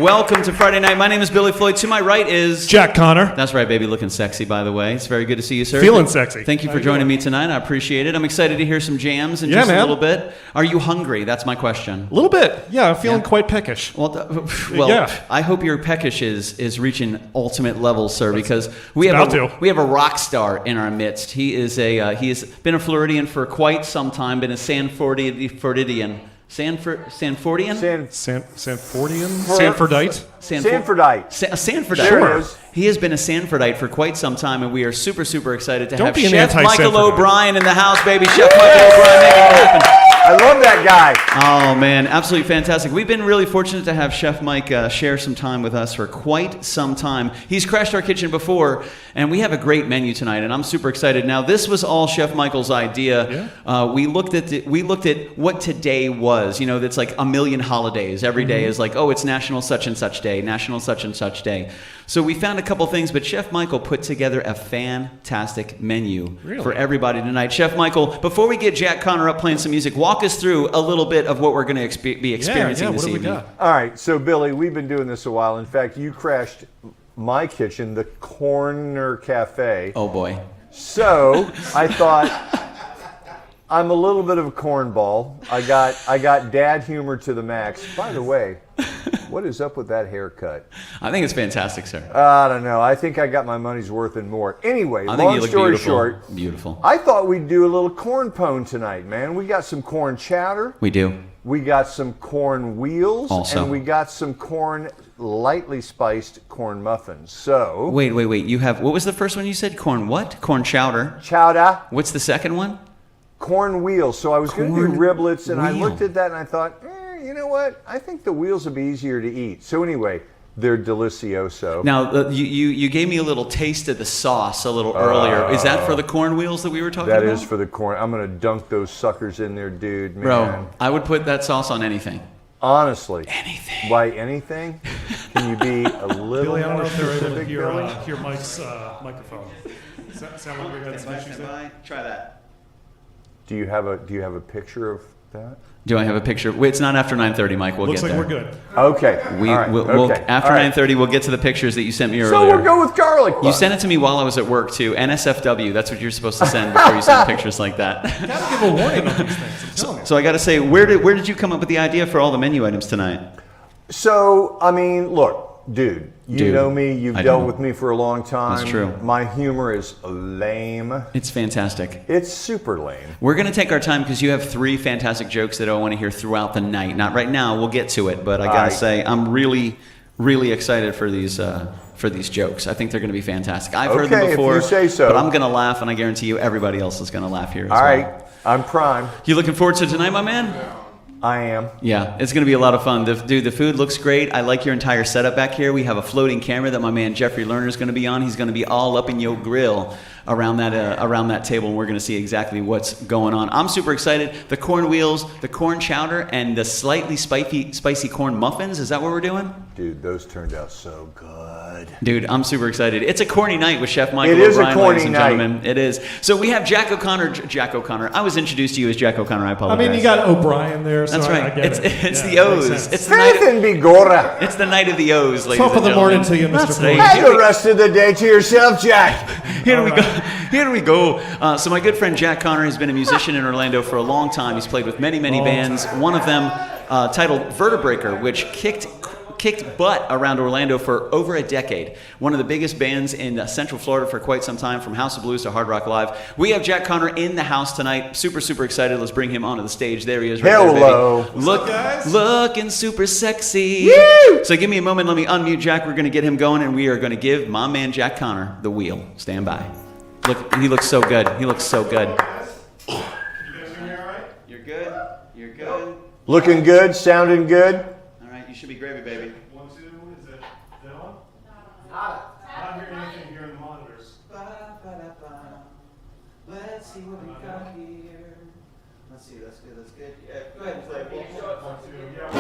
welcome to Friday night. My name is Billy Floyd. To my right is... Jack Connor. That's right, baby. Looking sexy, by the way. It's very good to see you, sir. Feeling sexy. Thank you for joining me tonight. I appreciate it. I'm excited to hear some jams in just a little bit. Are you hungry? That's my question. A little bit. Yeah, I'm feeling quite peckish. Well, yeah. I hope your peckish is reaching ultimate levels, sir, because we have a rock star in our midst. He has been a Floridian for quite some time, been a Sanfordian. Sanfordian? Sanfordite? Sanfordite. There it is. He has been a Sanfordite for quite some time, and we are super, super excited to have be an Chef Michael anti-Sanfordite. O'Brien in the house, baby. Chef Michael O'Brien, make it happen. I love that guy. Oh, man, absolutely fantastic. We've been really fortunate to have Chef Mike share some time with us for quite some time. He's crashed our kitchen before, and we have a great menu tonight, and I'm super excited. Now, this was all Chef Michael's idea. Yeah. We looked at what today was. You know, that's like a million holidays. Every day is like, oh, it's National such and such day, National such and such day. So we found a couple things, but Chef Michael put together a fantastic menu for everybody tonight. Chef Michael, before we get Jack Connor up playing some music, walk us through a little bit of what we're going to be experiencing this evening. What do we got? All right, so Billy, we've been doing this a while. In fact, you crashed my kitchen, the Corner Cafe. Oh boy. So I thought, I'm a little bit of a cornball. I got dad humor to the max. By the way, what is up with that haircut? I think it's fantastic, sir. I don't know. I think I got my money's worth and more. Anyway, I think long you look story beautiful. short, Beautiful. I thought we'd do a little corn pone tonight, man. We got some corn chowder. We do. We got some corn wheels. Also. And we got some lightly spiced corn muffins. So. Wait. You have, what was the first one you said? Corn what? Corn chowder. Chowder. What's the second one? Corn wheels. So I was going to do riblets, and I wheel. looked at that and I thought, you know what? I think the wheels would be easier to eat. So anyway, they're delicioso. Now, you gave me a little taste of the sauce a little earlier. Is that for the corn wheels that we were talking about? That is for the corn. I'm going to dunk those suckers in there, dude. Man. Bro, I would put that sauce on anything. Honestly. Anything. Why anything? Can you be a little Billy, I don't know more if they're able to specific, hear, Billy? hear Mike's microphone. Does that sound like we got some issues there? Try that. Do you have a picture of that? Do I have a picture? Wait, it's not after 9:30, Mike. We'll Looks get like there. we're good. Okay. We'll after 9:30, we'll get to the pictures that you sent me earlier. So we'll go with garlic butter. You sent it to me while I was at work too. NSFW. That's what you're supposed to send before you send pictures like that. You gotta give a warning on these things. I'm telling you. So I got to say, where did you come up with the idea for all the menu items tonight? So I mean, look, dude. You know me. You've dealt with me for a long time. That's true. My humor is lame. It's fantastic. It's super lame. We're going to take our time because you have 3 fantastic jokes that I want to hear throughout the night. Not right now. We'll get to it, but I got to say, I'm really, really excited for these jokes. I think they're going to be fantastic. I've heard them before, if you say so. but I'm going to laugh, and I guarantee you everybody else is going to laugh here as All well. right. I'm prime. You looking forward to tonight, my man? I am. Yeah, it's going to be a lot of fun. The food looks great. I like your entire setup back here. We have a floating camera that my man Jeffrey Lerner is going to be on. He's going to be all up in your grill around that table, and we're going to see exactly what's going on. I'm super excited. The corn wheels, the corn chowder, and the slightly spicy corn muffins. Is that what we're doing? Dude, those turned out so good. Dude, I'm super excited. It's a corny night with Chef Michael It is O'Brien, a corny ladies and night. gentlemen. It is. So we have Jack O'Connor. I was introduced to you as Jack O'Connor. I apologize. I mean, you got O'Brien there, so That's right. I get it. It's Yeah, the O's. makes sense. It's the night. Faith and Bigora. It's the night of the O's, ladies Top and of the gentlemen. morning to you, Mr. That's Floyd. right. Have the rest of the day to yourself, Jack. Here we go. So my good friend Jack Connor has been a musician in Orlando for a long time. He's played with many bands. One of them titled Vertebraker, which kicked butt around Orlando for over a decade. One of the biggest bands in Central Florida for quite some time, from House of Blues to Hard Rock Live. We have Jack Connor in the house tonight. Super, super excited. Let's bring him onto the stage. There he is. Right Hello. there, baby. Looking super sexy. Woo! So give me a moment. Let me unmute Jack. We're going to get him going, and we are going to give my man Jack Connor the wheel. Stand by. Look, he looks so good. He looks so good. You guys hear me all right? You're good. You're good. Looking good, sounding good. All right, you should be gravy, baby. 1, 2, is it down? I don't hear anything here in the monitors. Let's see what we got here. Let's see, that's good, that's good. Yeah, go ahead and play. 1, 2, yeah,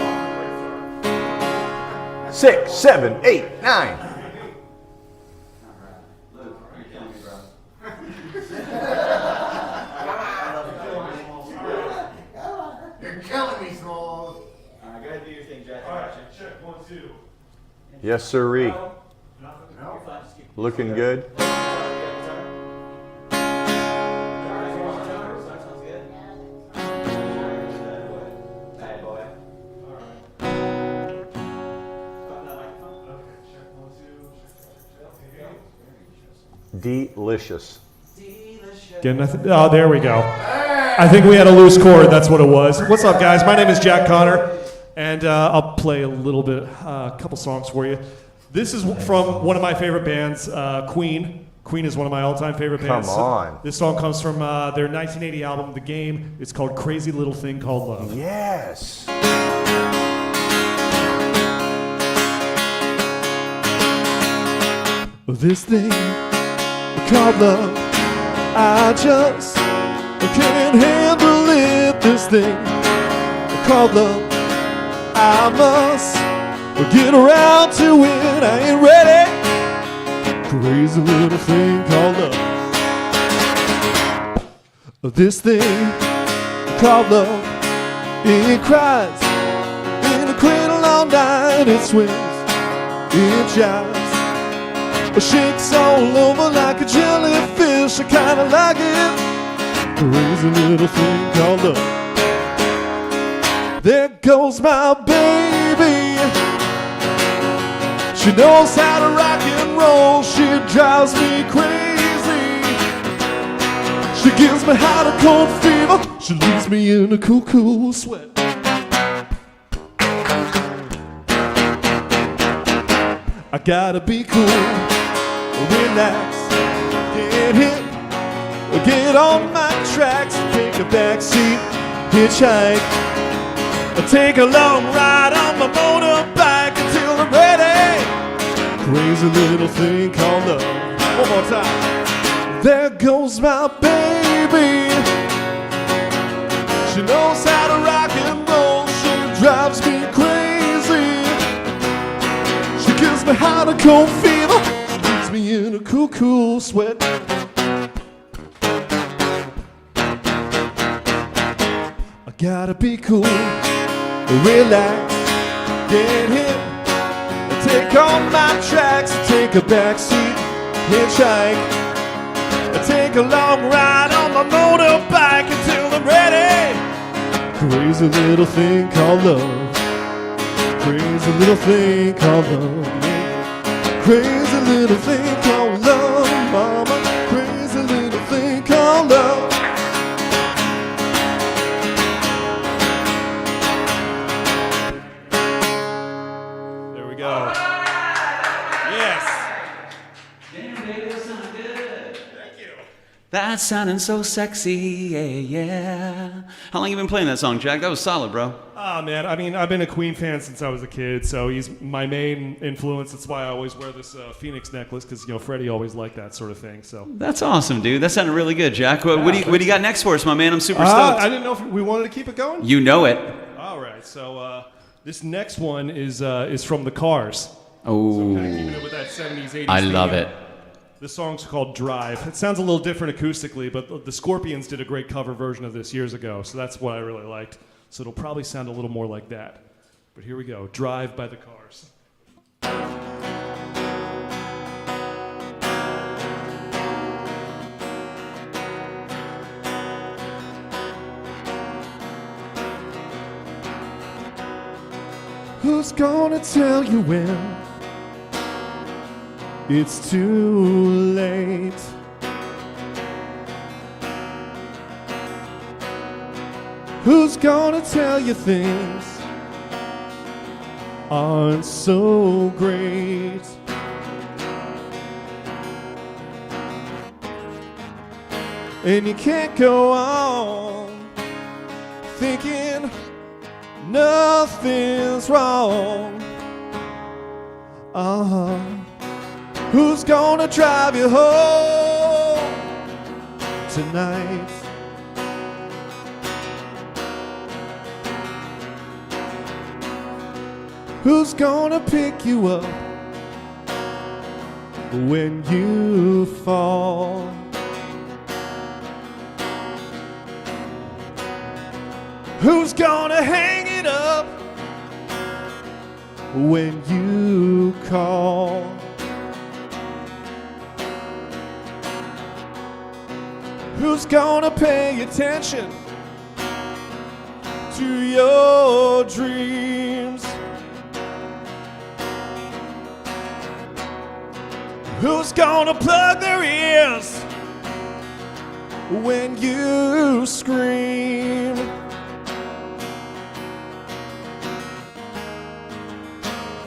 1, 2, 6, 7, 8, 9. Luke, you're killing me, bro. You're killing me, Small. All right, go ahead and do your thing, Jack. All right, check 1, 2. Yes, sirree. Looking good. Delicious. Oh, there we go. I think we had a loose chord. That's what it was. What's up, guys? My name is Jack Connor, and I'll play a little bit, a couple songs for you. This is from one of my favorite bands, Queen. Queen is one of my all-time favorite bands. Come on. This song comes from their 1980 album, The Game. It's called Crazy Little Thing Called Love. Yes. This thing called love, I just can't handle it. This thing called love, I must get around to it. I ain't ready. Crazy little thing called love. This thing called love, it cries in a cradle all night. It swings, it jives, it shakes all over like a jellyfish. I kinda like it. Crazy little thing called love. There goes my baby. She knows how to rock and roll. She drives me crazy. She gives me hot and cold fever. She leaves me in a cool, cool sweat. I gotta be cool, relax, get hit, get on my tracks, take a backseat, hitchhike, take a long ride on my motorbike until I'm ready. Crazy little thing called love. One more time. There goes my baby. She knows how to rock and roll. She drives me crazy. She gives me hot and cold fever. She leaves me in a cool, cool sweat. I gotta be cool, relax, get hit, take on my tracks, take a backseat, hitchhike, take a long ride on my motorbike until I'm ready. Crazy little thing called love. Crazy little thing called love. Crazy little thing called love, mama. Crazy little thing called love. There we go. Yes. Damn, baby, that sounded good. Thank you. That's sounding so sexy, yeah, yeah. How long you been playing that song, Jack? That was solid, bro. Oh, man, I mean, I've been a Queen fan since I was a kid, so he's my main influence. That's why I always wear this Phoenix necklace, because, you know, Freddie always liked that sort of thing, so. That's awesome, dude. That sounded really good, Jack. What do you got next for us, my man? I'm super stoked. I didn't know if we wanted to keep it going. You know it. All right, so this next one is from the Cars. Oh, So kind of keeping it with that 70s, 80s I love theme. it. This song's called Drive. It sounds a little different acoustically, but the Scorpions did a great cover version of this years ago, so that's what I really liked. So it'll probably sound a little more like that. But here we go, Drive by the Cars. Who's gonna tell you when it's too late? Who's gonna tell you things aren't so great? And you can't go on thinking nothing's wrong. Who's gonna drive you home tonight? Who's gonna pick you up when you fall? Who's gonna hang it up when you call. Who's gonna pay attention to your dreams? Who's gonna plug their ears when you scream?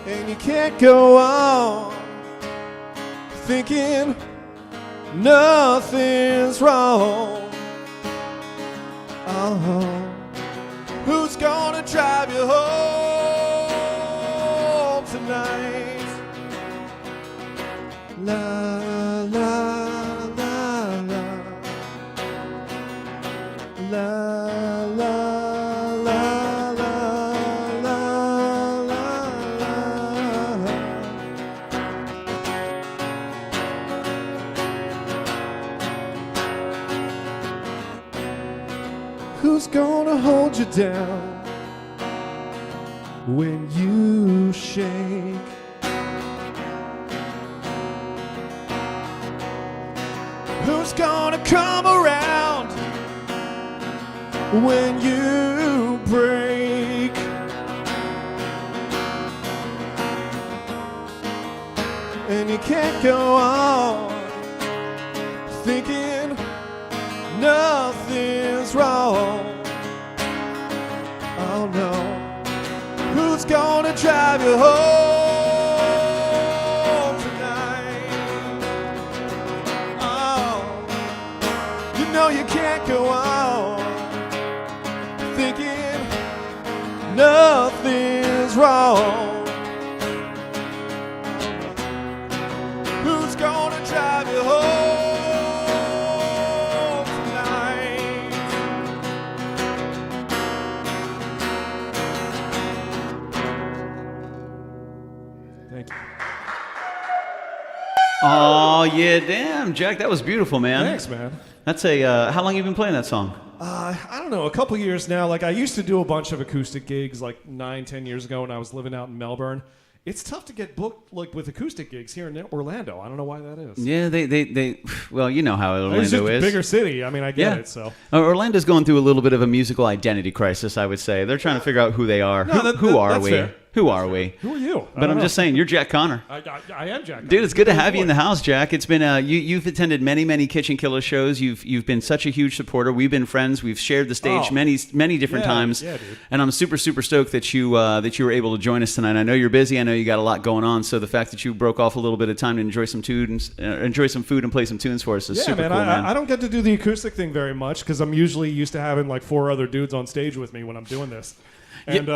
And you can't go on thinking nothing's wrong. Oh, who's gonna drive you home tonight? La la la la la la la la la la. Who's gonna hold you down when you shake? Who's gonna come around when you break? And you can't go on thinking nothing's wrong. Oh no. Who's gonna drive you home tonight? Oh, you know you can't go on thinking nothing's wrong. Who's gonna drive you home tonight? Thank you. Oh yeah, damn, Jack, that was beautiful, man. Thanks, man. That's a. How long you been playing that song? I don't know, a couple years now. Like, I used to do a bunch of acoustic gigs like 9-10 years ago when I was living out in Melbourne. It's tough to get booked like with acoustic gigs here in Orlando. I don't know why that is. Yeah, they. Well, you know how Orlando It's just is. a bigger city. I mean, I get it. So Orlando's going through a little bit of a musical identity crisis, I would say. They're trying to figure out who they are. No, Who are that's we? fair. Who are we? who are you? But I'm just saying, you're Jack Connor. I am Jack. Dude, it's good to have you in the house, Jack. It's been you've attended many KitchenKillaz shows. You've been such a huge supporter. We've been friends. We've shared the stage many different times. Yeah, dude. And I'm super stoked that you were able to join us tonight. I know you're busy. I know you got a lot going on. So the fact that you broke off a little bit of time to enjoy some tunes, enjoy some food, and play some tunes for us is super man, cool, man. I don't get to do the acoustic thing very much because I'm usually used to having like 4 other dudes on stage with me when I'm doing this. And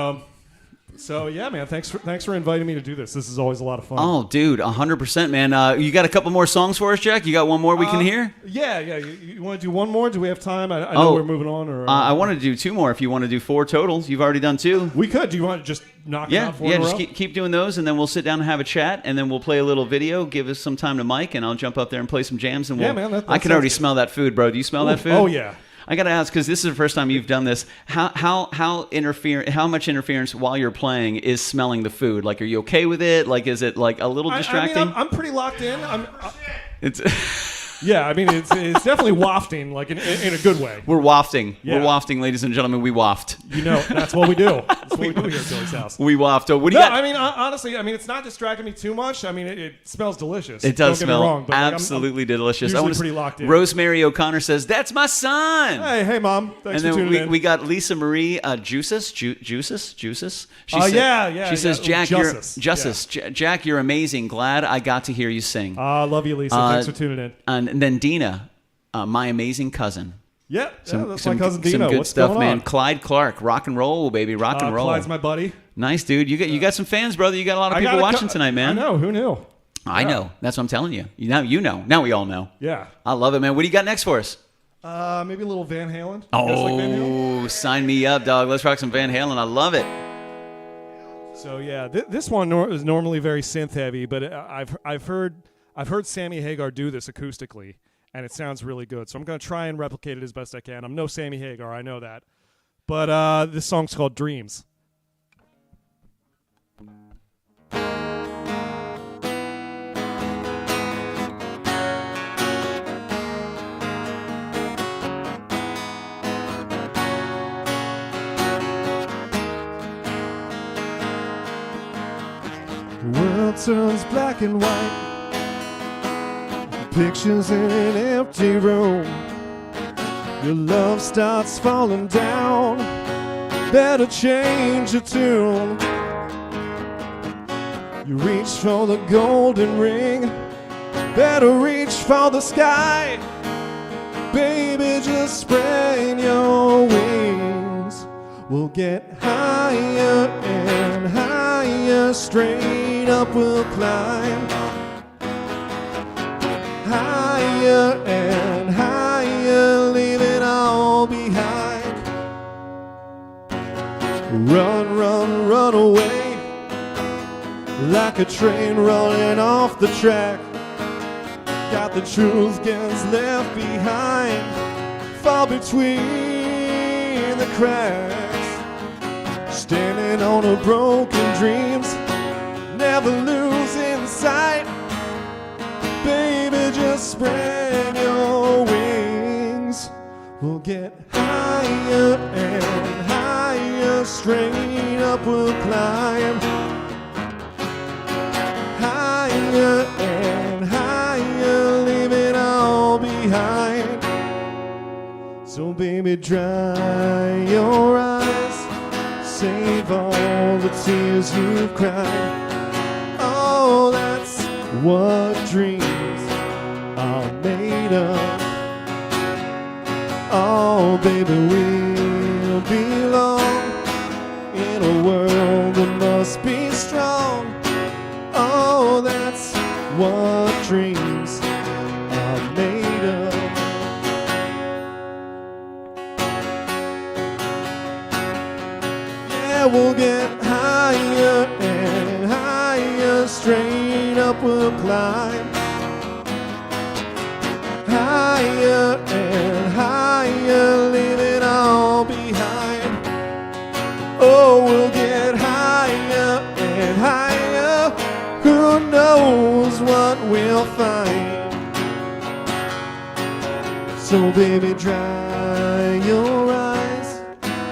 so yeah, man, thanks for inviting me to do this. This is always a lot of fun. Oh, dude, 100%, man. You got a couple more songs for us, Jack? You got one more we can hear? Yeah. You want to do one more? Do we have time? I know we're moving on. Or I wanted to do 2 more if you want to do 4 totals. You've already done 2. we could. Do you want to just knock it out 4 in a just row? keep doing those, and then we'll sit down and have a chat, and then we'll play a little video, give us some time to Mike, and I'll jump up there and play some jams. And Yeah, man, that I can sounds already good. smell that food, bro. Do you smell that food? Oh, yeah. I gotta ask, because this is the first time you've done this. How much interference while you're playing is smelling the food? Like, are you okay with it? Like, is it like a little distracting? I mean, I'm pretty locked in. It's Yeah, I mean, it's definitely wafting, like in a good way. we're wafting. Yeah. We're wafting, ladies and gentlemen. We waft. You know, that's what we do. That's what we do here at Billy's house. We waft. Oh, what do you No, got? I mean, honestly, it's not distracting me too much. I mean, it smells delicious. It does Don't get me smell wrong, but like, absolutely delicious. usually wanna pretty locked in. Rosemary O'Connor says, "That's my son." Hey, Mom. Thanks And for then tuning in. we got Lisa Marie Juices. She yeah. She says, Jack, Justice. Jack, you're amazing. Glad I got to hear you sing. I love you, Lisa. Thanks for tuning in. And then Dina, my amazing cousin. Yeah, that's my cousin Dino. Some good What's stuff, going man. on? Clyde Clark, rock and roll, baby, rock and roll. Clyde's my buddy. Nice, dude. You got some fans, brother. You got a lot of people watching tonight, man. I know. Who knew? I know. That's what I'm telling you. You know. Now we all know. Yeah. I love it, man. What do you got next for us? Maybe a little Van Halen. You guys like Van Halen? Oh, sign me up, dog. Let's rock some Van Halen. I love it. So yeah, this one is normally very synth heavy, but I've heard Sammy Hagar do this acoustically, and it sounds really good. So I'm gonna try and replicate it as best I can. I'm no Sammy Hagar, I know that, but this song's called Dreams. The world turns black and white. Pictures in an empty room. Your love starts falling down. Better change your tune. You reach for the golden ring. Better reach for the sky. Baby, just spread your wings. We'll get higher and higher. Straight up we'll climb. Higher and higher, leave it all behind. Run, run, run away, like a train running off the track. Got the truth gets left behind, fall between the cracks. Standing on a broken dreams, never losing sight. Baby, just spread your wings. We'll get higher and higher. Straight up we'll climb. Higher and higher. Leave it all behind. So baby, dry your eyes. Save all the tears you've cried. Oh, that's what dreams are made of. Oh, baby, we'll belong in a world that must be strong. Oh, that's what dreams are made of. Yeah, we'll get higher and higher. Straight up we'll climb. Higher and higher, leave it all behind. Oh, we'll get higher and higher. Who knows what we'll find? So baby, dry your eyes.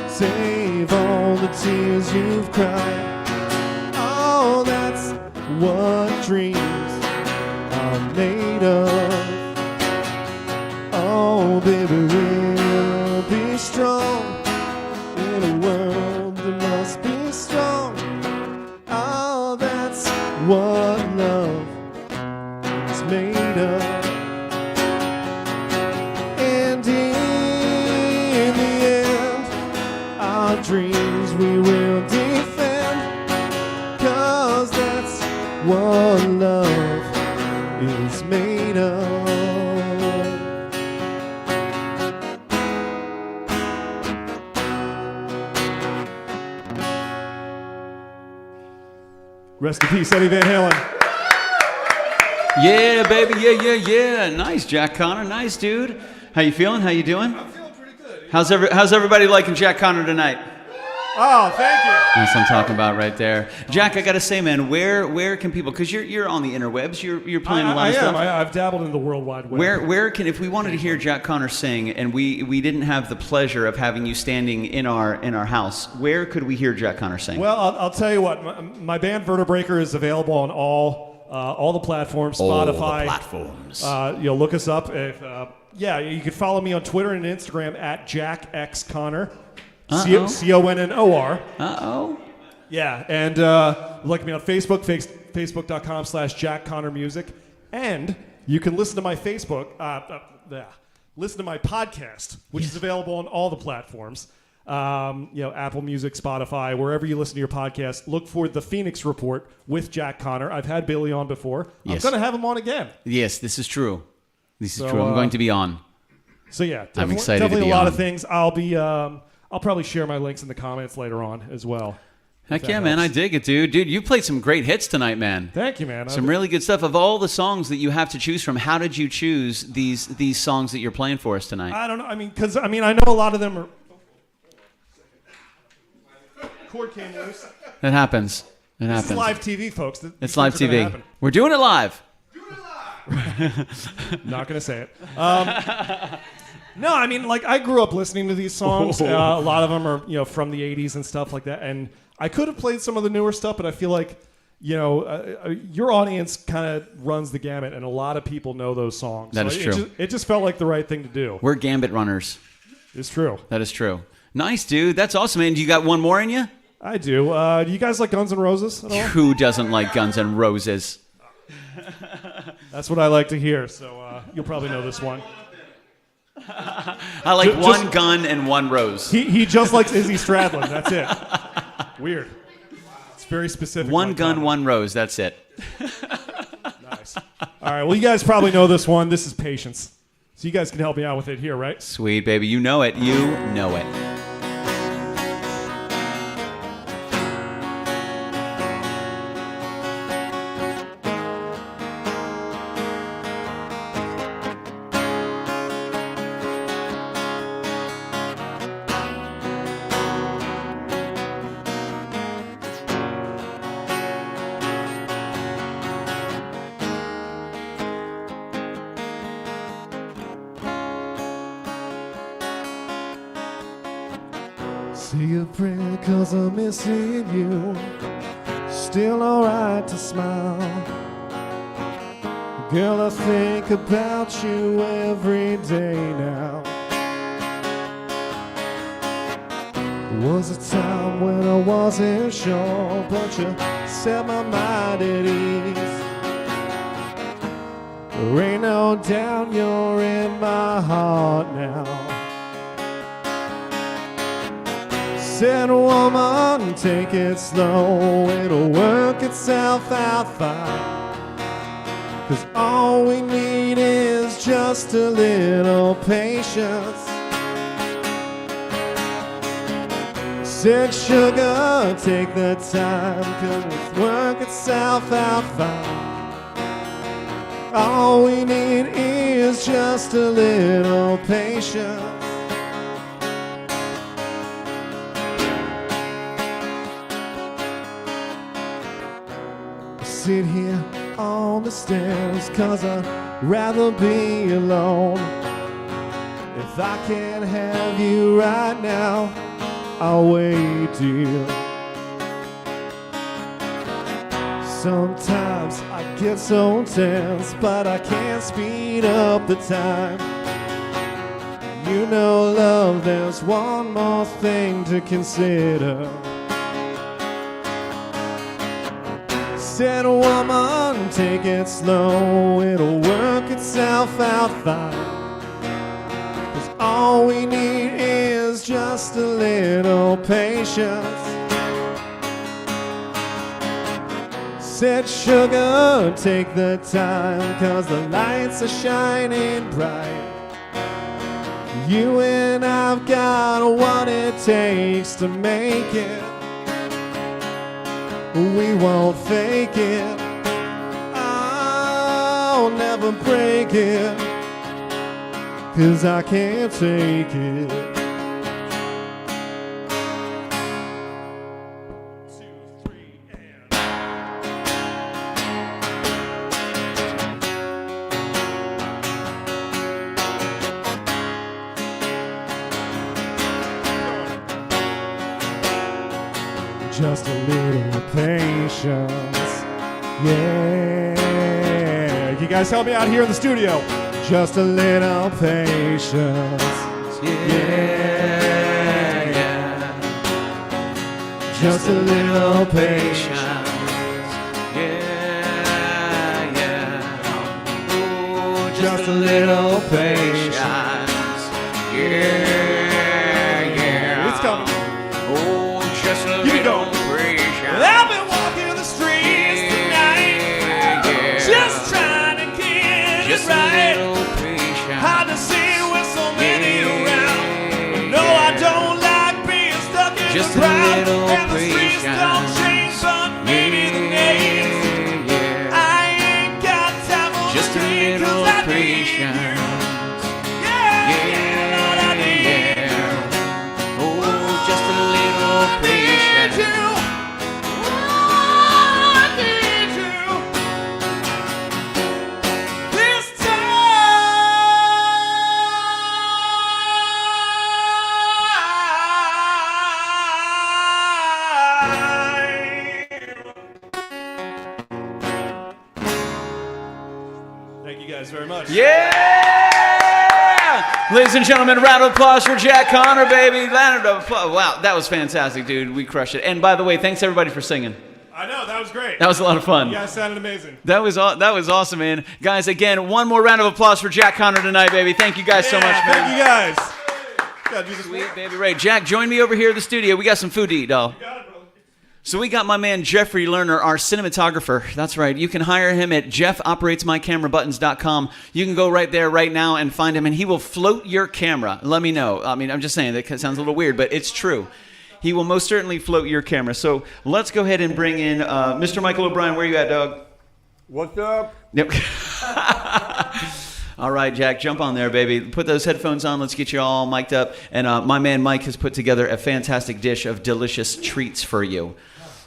Save all the tears you've cried. Oh, that's what dreams are made of. Oh, baby, we'll be strong in a world that must be strong. Oh, that's what love is made of. And in the end, our dreams we will defend. 'Cause that's what love is made of. Rest in peace, Eddie Van Halen. Yeah, baby, yeah. Nice, Jack Connor. Nice, dude. How you feeling? How you doing? I'm feeling pretty good. How's everybody liking Jack Connor tonight? Oh, thank you. That's what I'm talking about right there. Jack, I gotta say, man, where can people? Because you're on the interwebs. You're playing a lot of stuff. I've dabbled in the World Wide Web. Where can, if we wanted to hear Jack Connor sing, and we didn't have the pleasure of having you standing in our house, where could we hear Jack Connor sing? Well, I'll tell you what. My band Vertebreaker is available on all the platforms. Spotify. All the platforms. You'll look us up. You can follow me on Twitter and Instagram at JackXConnor. CONNOR. Uh-oh. Yeah, and like me on Facebook, facebook.com/JackConnorMusic. And you can listen to my listen to my podcast, which is available on all the platforms. Apple Music, Spotify, wherever you listen to your podcast. Look for The Phoenix Report with Jack Connor. I've had Billy on before. Yes. I'm going to have him on again. Yes, this is true. This is true. I'm going to be on. So yeah, I'm excited to be definitely a lot on. of things. I'll probably share my links in the comments later on as well. Heck yeah, man. I dig it, dude. Dude, you played some great hits tonight, man. Thank you, man. Some really good stuff. Of all the songs that you have to choose from, how did you choose these songs that you're playing for us tonight? I don't know. Because I know a lot of them are. Cord came loose. It happens. This is live TV, folks. It's live TV. We're doing it live. Not going to say it. No, I grew up listening to these songs. A lot of them are, from the 80s and stuff like that. And I could have played some of the newer stuff, but I feel like, you know, your audience kind of runs the gamut, and a lot of people know those songs. That is true. It just felt like the right thing to do. We're gambit runners. It's true. That is true. Nice, dude. That's awesome, man. You got one more in you? I do. Do you guys like Guns N' Roses at all? Who doesn't like Guns N' Roses? That's what I like to hear, so you'll probably know this one. I like one gun and one rose. He just likes Izzy Stradlin. That's it. Weird. It's very specific. One gun, one rose. That's it. Nice. All right. Well, you guys probably know this one. This is Patience. So you guys can help me out with it here, right? Sweet, baby. You know it. You know it. Say a prayer 'cause I'm missing you. Still alright to smile. Girl, I think about you every day now. Was a time when I wasn't sure, but you set my mind at ease. There ain't no doubt you're in my heart now. Said, woman, take it slow, it'll work itself out fine. 'Cause all we need is just a little patience. Said, sugar, take the time, 'cause it'll work itself out fine. All we need is just a little patience. Sit here on the stairs 'cause I'd rather be alone. If I can't have you right now, I'll wait, dear. Sometimes I get so tense, but I can't speed up the time. You know, love, there's one more thing to consider. Said, woman, take it slow, it'll work itself out fine. 'Cause all we need is just a little patience. Said, sugar, take the time, 'cause the lights are shining bright. You and I've got what it takes to make it. We won't fake it. I'll never break it, 'cause I can't take it. 2, 3, and just a little patience, yeah. You guys help me out here in the studio. Just a little patience, yeah, yeah. Just a little patience, yeah, yeah. Ooh, just a little patience, yeah, yeah. It's coming. Oh, just a Here we go. little patience. I've been walking the streets tonight, just trying to get Just it right. a little patience. Hard to see with so many around. No, I don't like being stuck in Just the a crowd. little And the streets don't patience. change, but maybe the names. Yeah. I ain't got time for Just a the game, 'cause little I need you. patience. Thank you guys very much. Yeah! Ladies and gentlemen, round of applause for Jack Connor, baby. Round of applause. Wow, that was fantastic, dude. We crushed it. And by the way, thanks everybody for singing. I know, that was great. That was a lot of fun. You guys sounded amazing. That was awesome, man. Guys, again, one more round of applause for Jack Connor tonight, baby. Thank you guys so much, man. Thank you guys. Gotta do this. Sweet, baby Ray. Jack, join me over here in the studio. We got some food to eat, doll. You got it, brother. So we got my man Jeffrey Lerner, our cinematographer. That's right. You can hire him at jeffoperatemycamerabuttons.com. You can go right there right now and find him, and he will float your camera. Let me know. I mean, I'm just saying, that sounds a little weird, but it's true. He will most certainly float your camera. So let's go ahead and bring in Mr. Michael O'Brien. Where are you at, dog? What's up? Yep. All right, Jack, jump on there, baby. Put those headphones on. Let's get you all mic'd up. And my man Mike has put together a fantastic dish of delicious treats for you.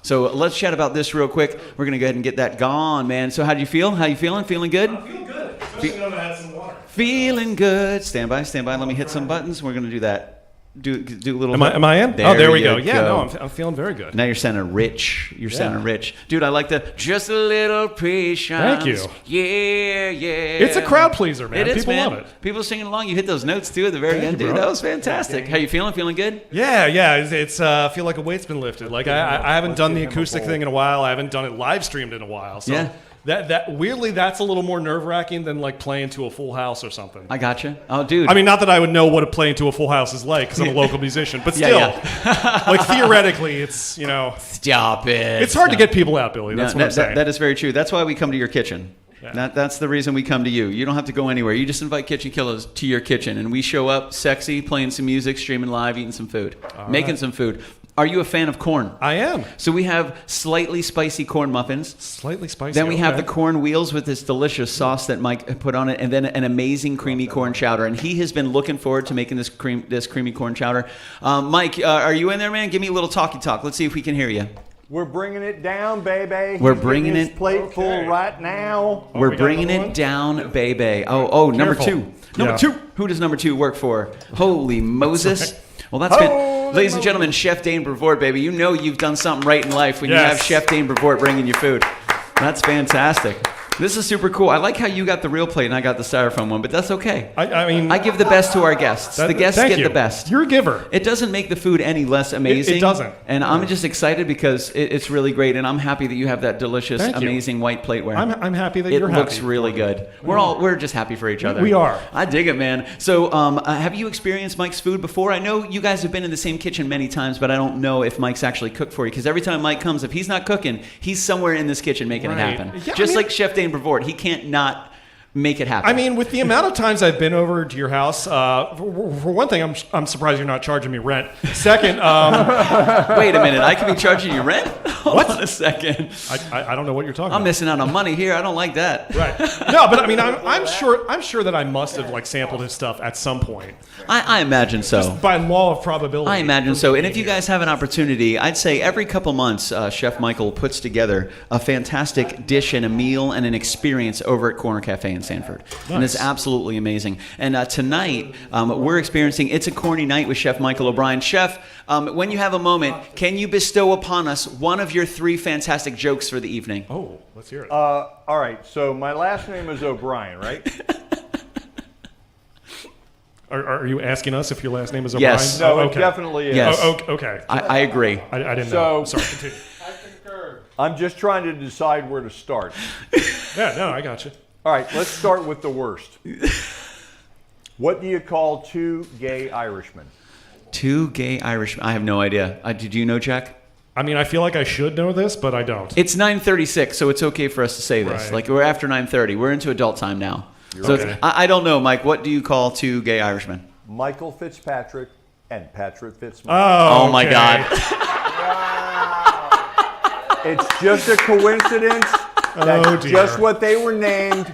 So let's chat about this real quick. We're going to go ahead and get that gone, man. So how do you feel? How you feeling? Feeling good? I feel good. Especially now that I had some water. Feeling good. Stand by, stand by. Let me hit some buttons. We're going to do that. Do a little. Am I in? There we go. you Yeah, no, I'm feeling very good. Now you're sounding rich. You're sounding rich. Dude, I like the just a little patience. Thank you. Yeah. It's a crowd pleaser, man. It is, People man. love it. People singing along. You hit those notes, too, at the very end, you, dude. bro. That was fantastic. How you feeling? Feeling good? Yeah. It's I feel like a weight's been lifted. Like I haven't done the acoustic thing in a while. I haven't done it live streamed in a while. So Yeah. That weirdly, that's a little more nerve-wracking than like playing to a full house or something. I gotcha. Oh, dude. I mean, not that I would know what a playing to a full house is like because I'm a local musician, but still, like theoretically, it's Stop it. it's hard to get people out, Billy. That's what I'm saying. That is very true. That's why we come to your kitchen. Yeah. That's the reason we come to you. You don't have to go anywhere. You just invite KitchenKillaz to your kitchen, and we show up sexy, playing some music, streaming live, eating some food, making some food. Are you a fan of corn? I am. So we have slightly spicy corn muffins. Slightly spicy. Then we have okay. the corn wheels with this delicious sauce that Mike put on it, and then an amazing creamy corn chowder. And he has been looking forward to making this creamy corn chowder. Mike, are you in there, man? Give me a little talky talk. Let's see if we can hear you. We're bringing it down, baby. We're He's bringing getting his it- plate full right now. We're we got bringing another it one? down, baby. Oh, number Careful. two. Number Yeah. two. Who does number two work for? Holy Moses. Well, that's Holy good. Ladies and Moses. gentlemen, Chef Dane Brevoort, baby. You know you've done something right in life when you Yes. have Chef Dane Brevoort bringing you food. That's fantastic. This is super cool. I like how you got the real plate and I got the styrofoam one, but that's okay. I mean, I give the best to our guests. The guests thank get you. the best. You're a giver. It doesn't make the food any less amazing. It doesn't. And I'm just excited because it's really great, and I'm happy that you have that delicious, Thank you. amazing white plateware. I'm happy that It you're looks happy. really good. We're just happy for each other. We are. I dig it, man. So, have you experienced Mike's food before? I know you guys have been in the same kitchen many times, but I don't know if Mike's actually cooked for you. Because every time Mike comes, if he's not cooking, he's somewhere in this kitchen making it Right. happen. Yeah, Just I mean- like Chef Dane Brevoort, he can't not make it happen. I mean, with the amount of times I've been over to your house, for one thing, I'm surprised you're not charging me rent. Second, wait a minute, I could be charging you rent? Hold on a second. I don't know what you're talking I'm about. missing out on money here. I don't like that. Right. No, but I mean, I'm sure that I must have like sampled his stuff at some point, I imagine so. by law of probability. I imagine so. And if you guys have an opportunity, I'd say every couple months, Chef Michael puts together a fantastic dish and a meal and an experience over at Corner Cafe in Sanford. And it's absolutely amazing. And tonight, we're experiencing It's a Corny Night with Chef Michael O'Brien. Chef, when you have a moment, can you bestow upon us one of your 3 fantastic jokes for the evening? Oh, let's hear it. All right, so my last name is O'Brien, right? Are you asking us if your last name is Yes. O'Brien? No, Oh, it okay. definitely is. Yes. Oh, okay. I agree. I didn't So- know. Sorry, continue. I'm just trying to decide where to start. Yeah, no, I got you. All right, let's start with the worst. What do you call 2 gay Irishmen? 2 gay Irishmen. I have no idea. Did you know, Jack? I mean, I feel like I should know this, but I don't. It's 9:36, so it's okay for us to say this. Right. Like, we're after 9:30. We're into adult time now. So okay. I don't know, Mike. What do you call 2 gay Irishmen? Michael Fitzpatrick and Patrick Fitzmaurice. Oh, my okay. God. It's just a coincidence. Oh, That's dear. just what they were named.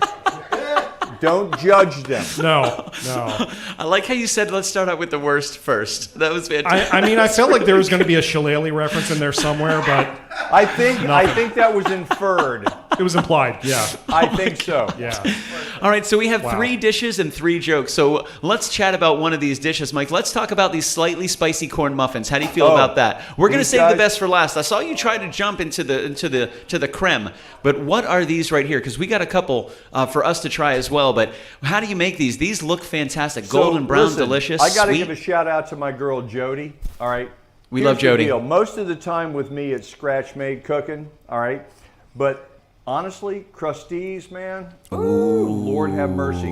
Don't judge them. No. I like how you said, let's start out with the worst first. That was fantastic. I mean, I felt like there was going to be a shillelagh reference in there somewhere, but I think that was inferred. it was implied. Yeah. I think so. Yeah. All right, so we have Wow. 3 dishes and 3 jokes. So let's chat about one of these dishes, Mike. Let's talk about these slightly spicy corn muffins. How do you feel about that? We're going to these save the guys- best for last. I saw you try to jump into the creme, but what are these right here? Because we got a couple for us to try as well. But how do you make these? These look fantastic, golden brown, listen, delicious. I got to sweet. give a shout out to my girl Jody. All right. We Here's love the Jody. deal. Most of the time with me, it's scratch made cooking. All right. But honestly, crusties, man. Ooh, Lord have mercy.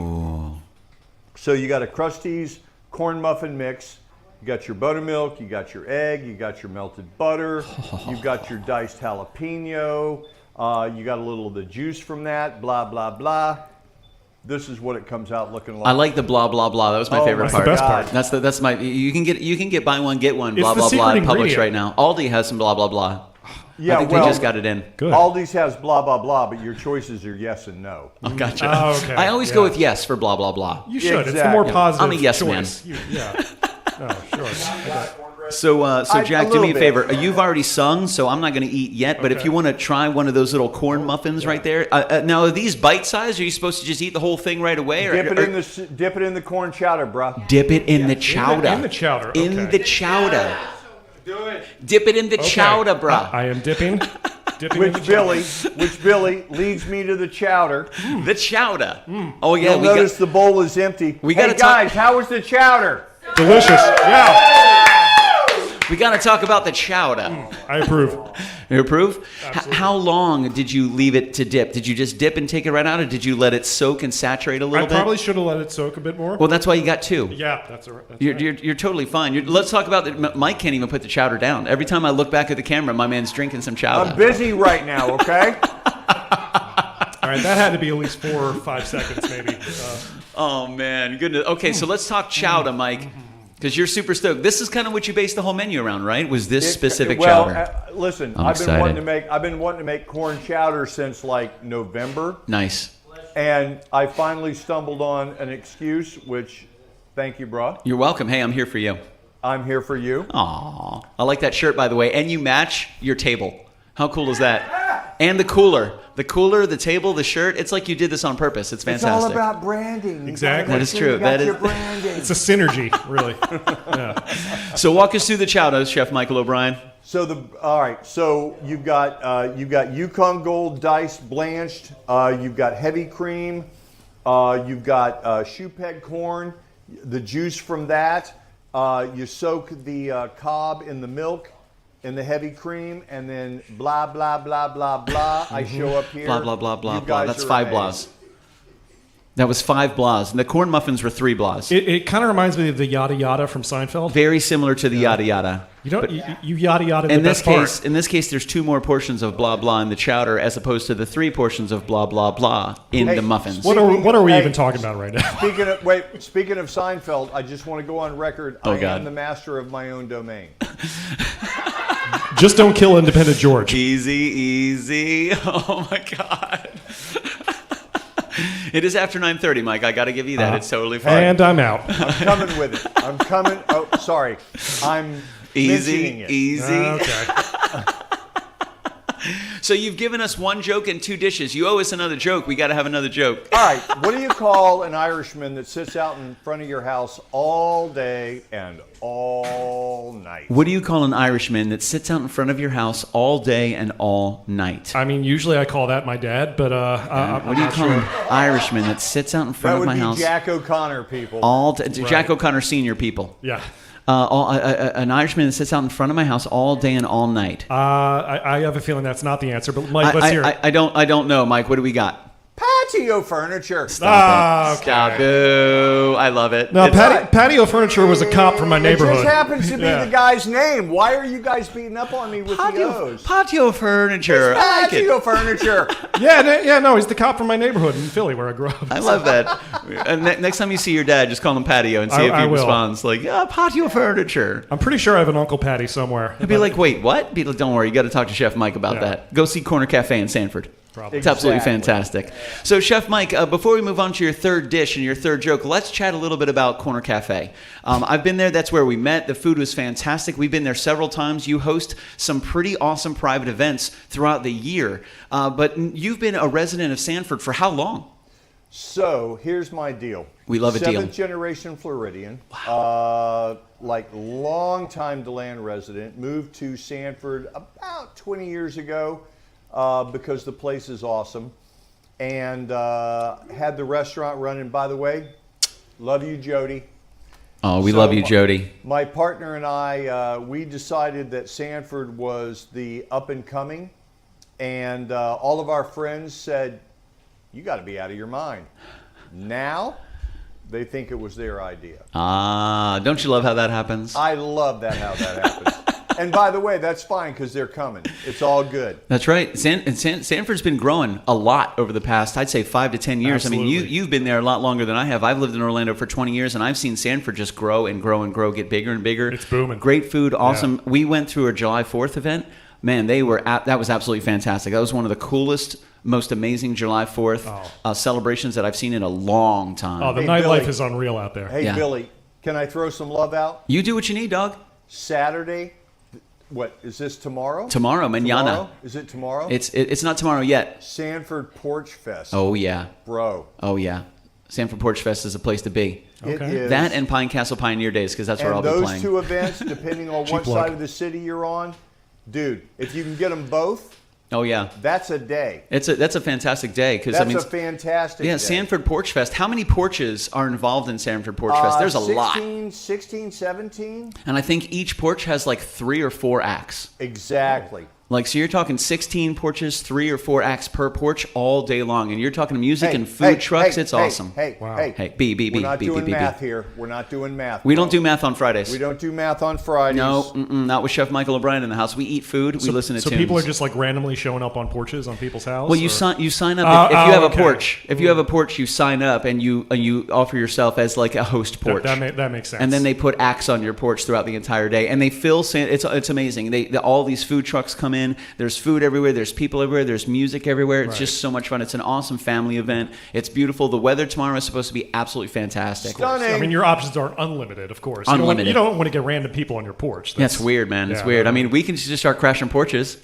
So you got a crusties corn muffin mix. You got your buttermilk. You got your egg. You got your melted butter. You've got your diced jalapeno. You got a little of the juice from that. Blah blah blah. This is what it comes out looking like. I like the blah blah blah. That was my favorite my part. That's the God. best part. That's my. You can get buy one get one. It's Blah the blah blah. secret In Publix ingredient. right now. Aldi has some blah blah blah. Yeah, I think well, they just got it in. Good. Aldi's has blah blah blah, but your choices are yes and no. Oh, gotcha. Oh, okay. I always go Yeah. with yes for blah blah blah. You should. It's the Exactly. more positive I'm a yes choice. Yeah. Oh, sure. Okay. So Jack, a do me a little bit. favor. You've already sung, so I'm not going to eat yet. But if Okay. you want to try one of those little corn muffins right there, now are these bite sized? Are you supposed to just eat the whole thing right away? Or, Dip it in the corn chowder, bruh. dip it in the chowder. In the chowder. In Okay. the chowder. Do it. Dip it in the chowder, bruh. I am dipping. Dipping in the Which Billy leads me to the chowder. The chowder. Oh yeah, You'll notice the bowl is empty. We hey gotta guys, how was the chowder? Delicious. Yeah. we got to talk about the chowder. I approve. You approve? Absolutely. How long did you leave it to dip? Did you just dip and take it right out, or did you let it soak and saturate a I little bit? probably should have let it soak a bit more. Well, that's why you got 2. Yeah, that's right. You're totally fine. Let's talk about that. Mike can't even put the chowder down. Every time I look back at the camera, my man's drinking some chowder. I'm busy right now, okay? All right, that had to be at least 4 or 5 seconds, maybe. Oh man, goodness. Okay, so let's talk chowder, Mike, because you're super stoked. This is kind of what you based the whole menu around, right? Was this specific chowder? Listen, I'm I've been wanting excited. to make corn chowder since like November, Nice. and I finally stumbled on an excuse. Which, thank you, bruh. You're welcome. Hey, I'm here for you. I'm here for you. Aw, I like that shirt, by the way, and you match your table. How cool is that? And the cooler, the table, the shirt. It's like you did this on purpose. It's It's fantastic. all about branding. You Exactly. gotta That make is sure true. You got That is- your branding. It's a synergy, really. Yeah. So walk us through the chowder, Chef Michael O'Brien. So all right. So you've got Yukon Gold diced blanched. You've got heavy cream. You've got shoe peg corn. The juice from that. You soak the cob in the milk, in the heavy cream, and then blah blah blah blah blah. I show up here. Blah, blah, blah, blah, You blah. guys That's are 5 amazed. blahs. That was 5 blahs. And the corn muffins were 3 blahs. It kind of reminds me of the yada yada from Seinfeld. Very similar to the yada yada. You don't you yada yada the In this best part. in this case, there's 2 more portions of blah blah in the chowder as opposed to the 3 portions of blah blah blah in Hey, the muffins. What are we Hey. even talking about right now? Speaking of Seinfeld, I just want to go on record. Oh, I God. am the master of my own domain. Just don't kill Independent George. Easy. Oh my God. It is after 9:30, Mike. I got to give you that. It's totally fine. And I'm out. I'm coming with it. I'm coming. Oh, sorry. I'm mentioning it. Easy. Okay. So you've given us 1 joke and 2 dishes. You owe us another joke. We got to have another joke. All right. What do you call an Irishman that sits out in front of your house all day and all night? What do you call an Irishman that sits out in front of your house all day and all night? I mean, usually I call that my dad, but I'm What do you not call sure. an Irishman that sits out in front That of would my be house Jack O'Connor, people. all day? Jack O'Connor Senior people. Yeah. An Irishman that sits out in front of my house all day and all night. I have a feeling that's not the answer, but Mike, let's hear it. I don't know, Mike. What do we got? Patio furniture. Stop it. Okay. Stop. Boo. I love it. No, It's- patio furniture was a cop from my It neighborhood. just happens to be Yeah. the guy's name. Why are you guys beating up on me with the O's? patio furniture. I like it. Patio furniture. Yeah, he's the cop from my neighborhood in Philly where I grew up. I love that. And next time you see your dad, just call him patio and see if I he will. responds like, patio furniture. I'm pretty sure I have an Uncle Patty somewhere. He'd be like, wait, what? Be like, don't worry, you got to talk to Chef Mike about Yeah. that. Go see Corner Cafe in Sanford. probably. It's absolutely Exactly. fantastic. So, Chef Mike, before we move on to your third dish and your third joke, let's chat a little bit about Corner Cafe. I've been there. That's where we met. The food was fantastic. We've been there several times. You host some pretty awesome private events throughout the year. But you've been a resident of Sanford for how long? So here's my deal. We love a deal. 7th generation Floridian. Like long time DeLand resident. Moved to Sanford about 20 years ago because the place is awesome. And had the restaurant running. By the way, love you, Jody. Oh, we So love you, Jody. My partner and I, we decided that Sanford was the up and coming. And all of our friends said, you got to be out of your mind. Now, they think it was their idea. Don't you love how that happens? I love that, how that happens. And by the way, that's fine because they're coming. It's all good. That's right. Sanford's been growing a lot over the past, I'd say, 5 to 10 years. I mean, Absolutely. you've been there a lot longer than I have. I've lived in Orlando for 20 years, and I've seen Sanford just grow and grow and grow, get bigger and bigger. It's booming. Great food, awesome. Yeah. We went through a July 4th event. Man, that was absolutely fantastic. That was one of the coolest, most amazing July 4th celebrations that I've seen in a long time. Oh, the Hey, nightlife Billy. is unreal out there. Hey, Yeah. Billy, can I throw some love out? You do what you need, dog. Saturday, what, is this tomorrow? Tomorrow, mañana. Tomorrow? Is it tomorrow? It's not tomorrow yet. Sanford Porch Fest. Oh, yeah. Bro. Oh, yeah. Sanford Porch Fest is a place to be. It Okay. is. That and Pine Castle Pioneer Days, because that's where I'll And be those playing. two events, depending on what Cheap plug. side of the city you're on, dude, if you can get them both, Oh, yeah. that's a day. That's a fantastic day because That's I mean, a fantastic yeah, day. Sanford Porch Fest. How many porches are involved in Sanford Porch Fest? There's a lot, 16, 17? and I think each porch has like 3 or 4 acts. Exactly. Like, so you're talking 16 porches, 3 or 4 acts per porch all day long, and you're talking music and food trucks. It's awesome. Hey, Wow. hey, Hey, B. We're not doing B. math here. We're not doing math. We bro. don't do math on Fridays. We don't do math on Fridays. No, not with Chef Michael O'Brien in the house. We eat food. We listen to So tunes. people are just like randomly showing up on porches on people's houses? Well, you sign up if you have a porch. If you have a porch, you sign up and you offer yourself as like a host porch. That makes sense. And then they put acts on your porch throughout the entire day, and they fill. It's amazing. All these food trucks come in. There's food everywhere. There's people everywhere. There's music everywhere. It's just so much fun. It's an awesome family event. It's beautiful. The weather tomorrow is supposed to be absolutely fantastic. Stunning. I mean, your options are unlimited, of course. Unlimited. You don't want to get random people on your porch. That's weird, man. It's yeah, weird. no. I mean, we can just start crashing porches.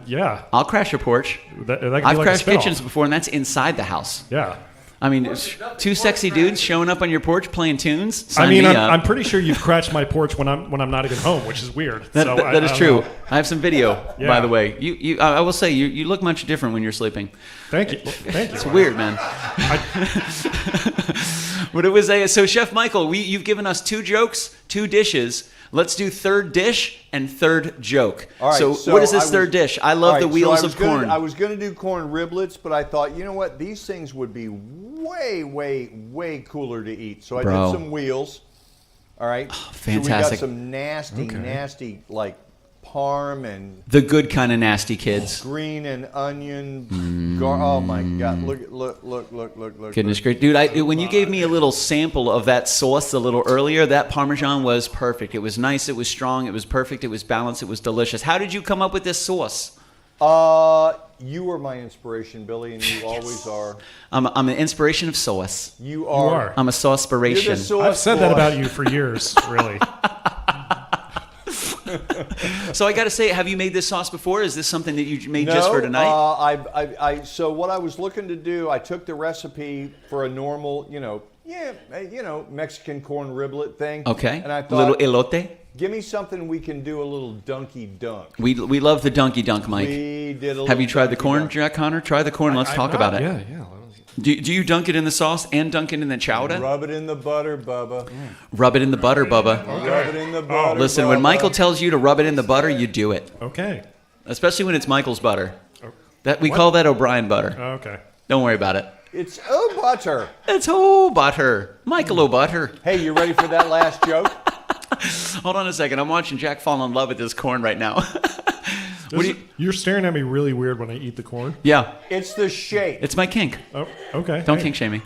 Yeah. I'll crash your porch. That could be I've like a crashed spinoff. kitchens before, and that's inside the house. Yeah. I mean, it's 2 sexy dudes showing up on your porch playing tunes. I Sign mean, me I'm up. pretty sure you've crashed my porch when I'm not even home, which is weird. That is I true. don't know. I have some video, Yeah. by the way. I will say, you look much different when you're sleeping. Thank you. Thank you. It's weird, man. But it was so Chef Michael, you've given us 2 jokes, 2 dishes. Let's do third dish and third joke. All right, so what is this third dish? I love the wheels of corn. I was going to do corn riblets, but I thought, you know what? These things would be way, way, way cooler to eat. So I Bro. did some wheels. All right. fantastic. So we got some nasty, like parm and The good kind of nasty kids. green and onion. Oh my God! Look! Goodness great. Dude, when you gave me a little sample of that sauce a little earlier, that Parmesan was perfect. It was nice, it was strong, it was perfect, it was balanced, it was delicious. How did you come up with this sauce? You were my inspiration, Billy, and you always are. I'm an inspiration of sauce. You are. I'm a You're sauce-spiration. the sauce I've said that boy. about you for years, really. So I got to say, have you made this sauce before? Is this something that you made No, just for tonight? So what I was looking to do, I took the recipe for a normal, Mexican corn riblet thing. Okay. And I a thought, little elote. give me something we can do a little dunky dunk. We love the dunky dunk, Mike. We did a little Have you tried the dunky corn, dunk. Jack Connor? Try the corn. Let's talk about it. Yeah. Do you dunk it in the sauce and dunk it in the chowder? Rub it in the butter, Bubba. Rub it in the butter, Bubba. Rub it in the butter. Listen, when Bubba. Michael tells you to rub it in the butter, you do it. Okay. Especially when it's Michael's butter. That we call that O'Brien butter. Okay. Don't worry about it. It's butter. It's butter. Michael O'Butter. Hey, you ready for that last joke? Hold on a second. I'm watching Jack fall in love with this corn right now. You're staring at me really weird when I eat the corn. Yeah, It's the shape. it's my kink. Oh, okay. Don't Hey, kink shame me.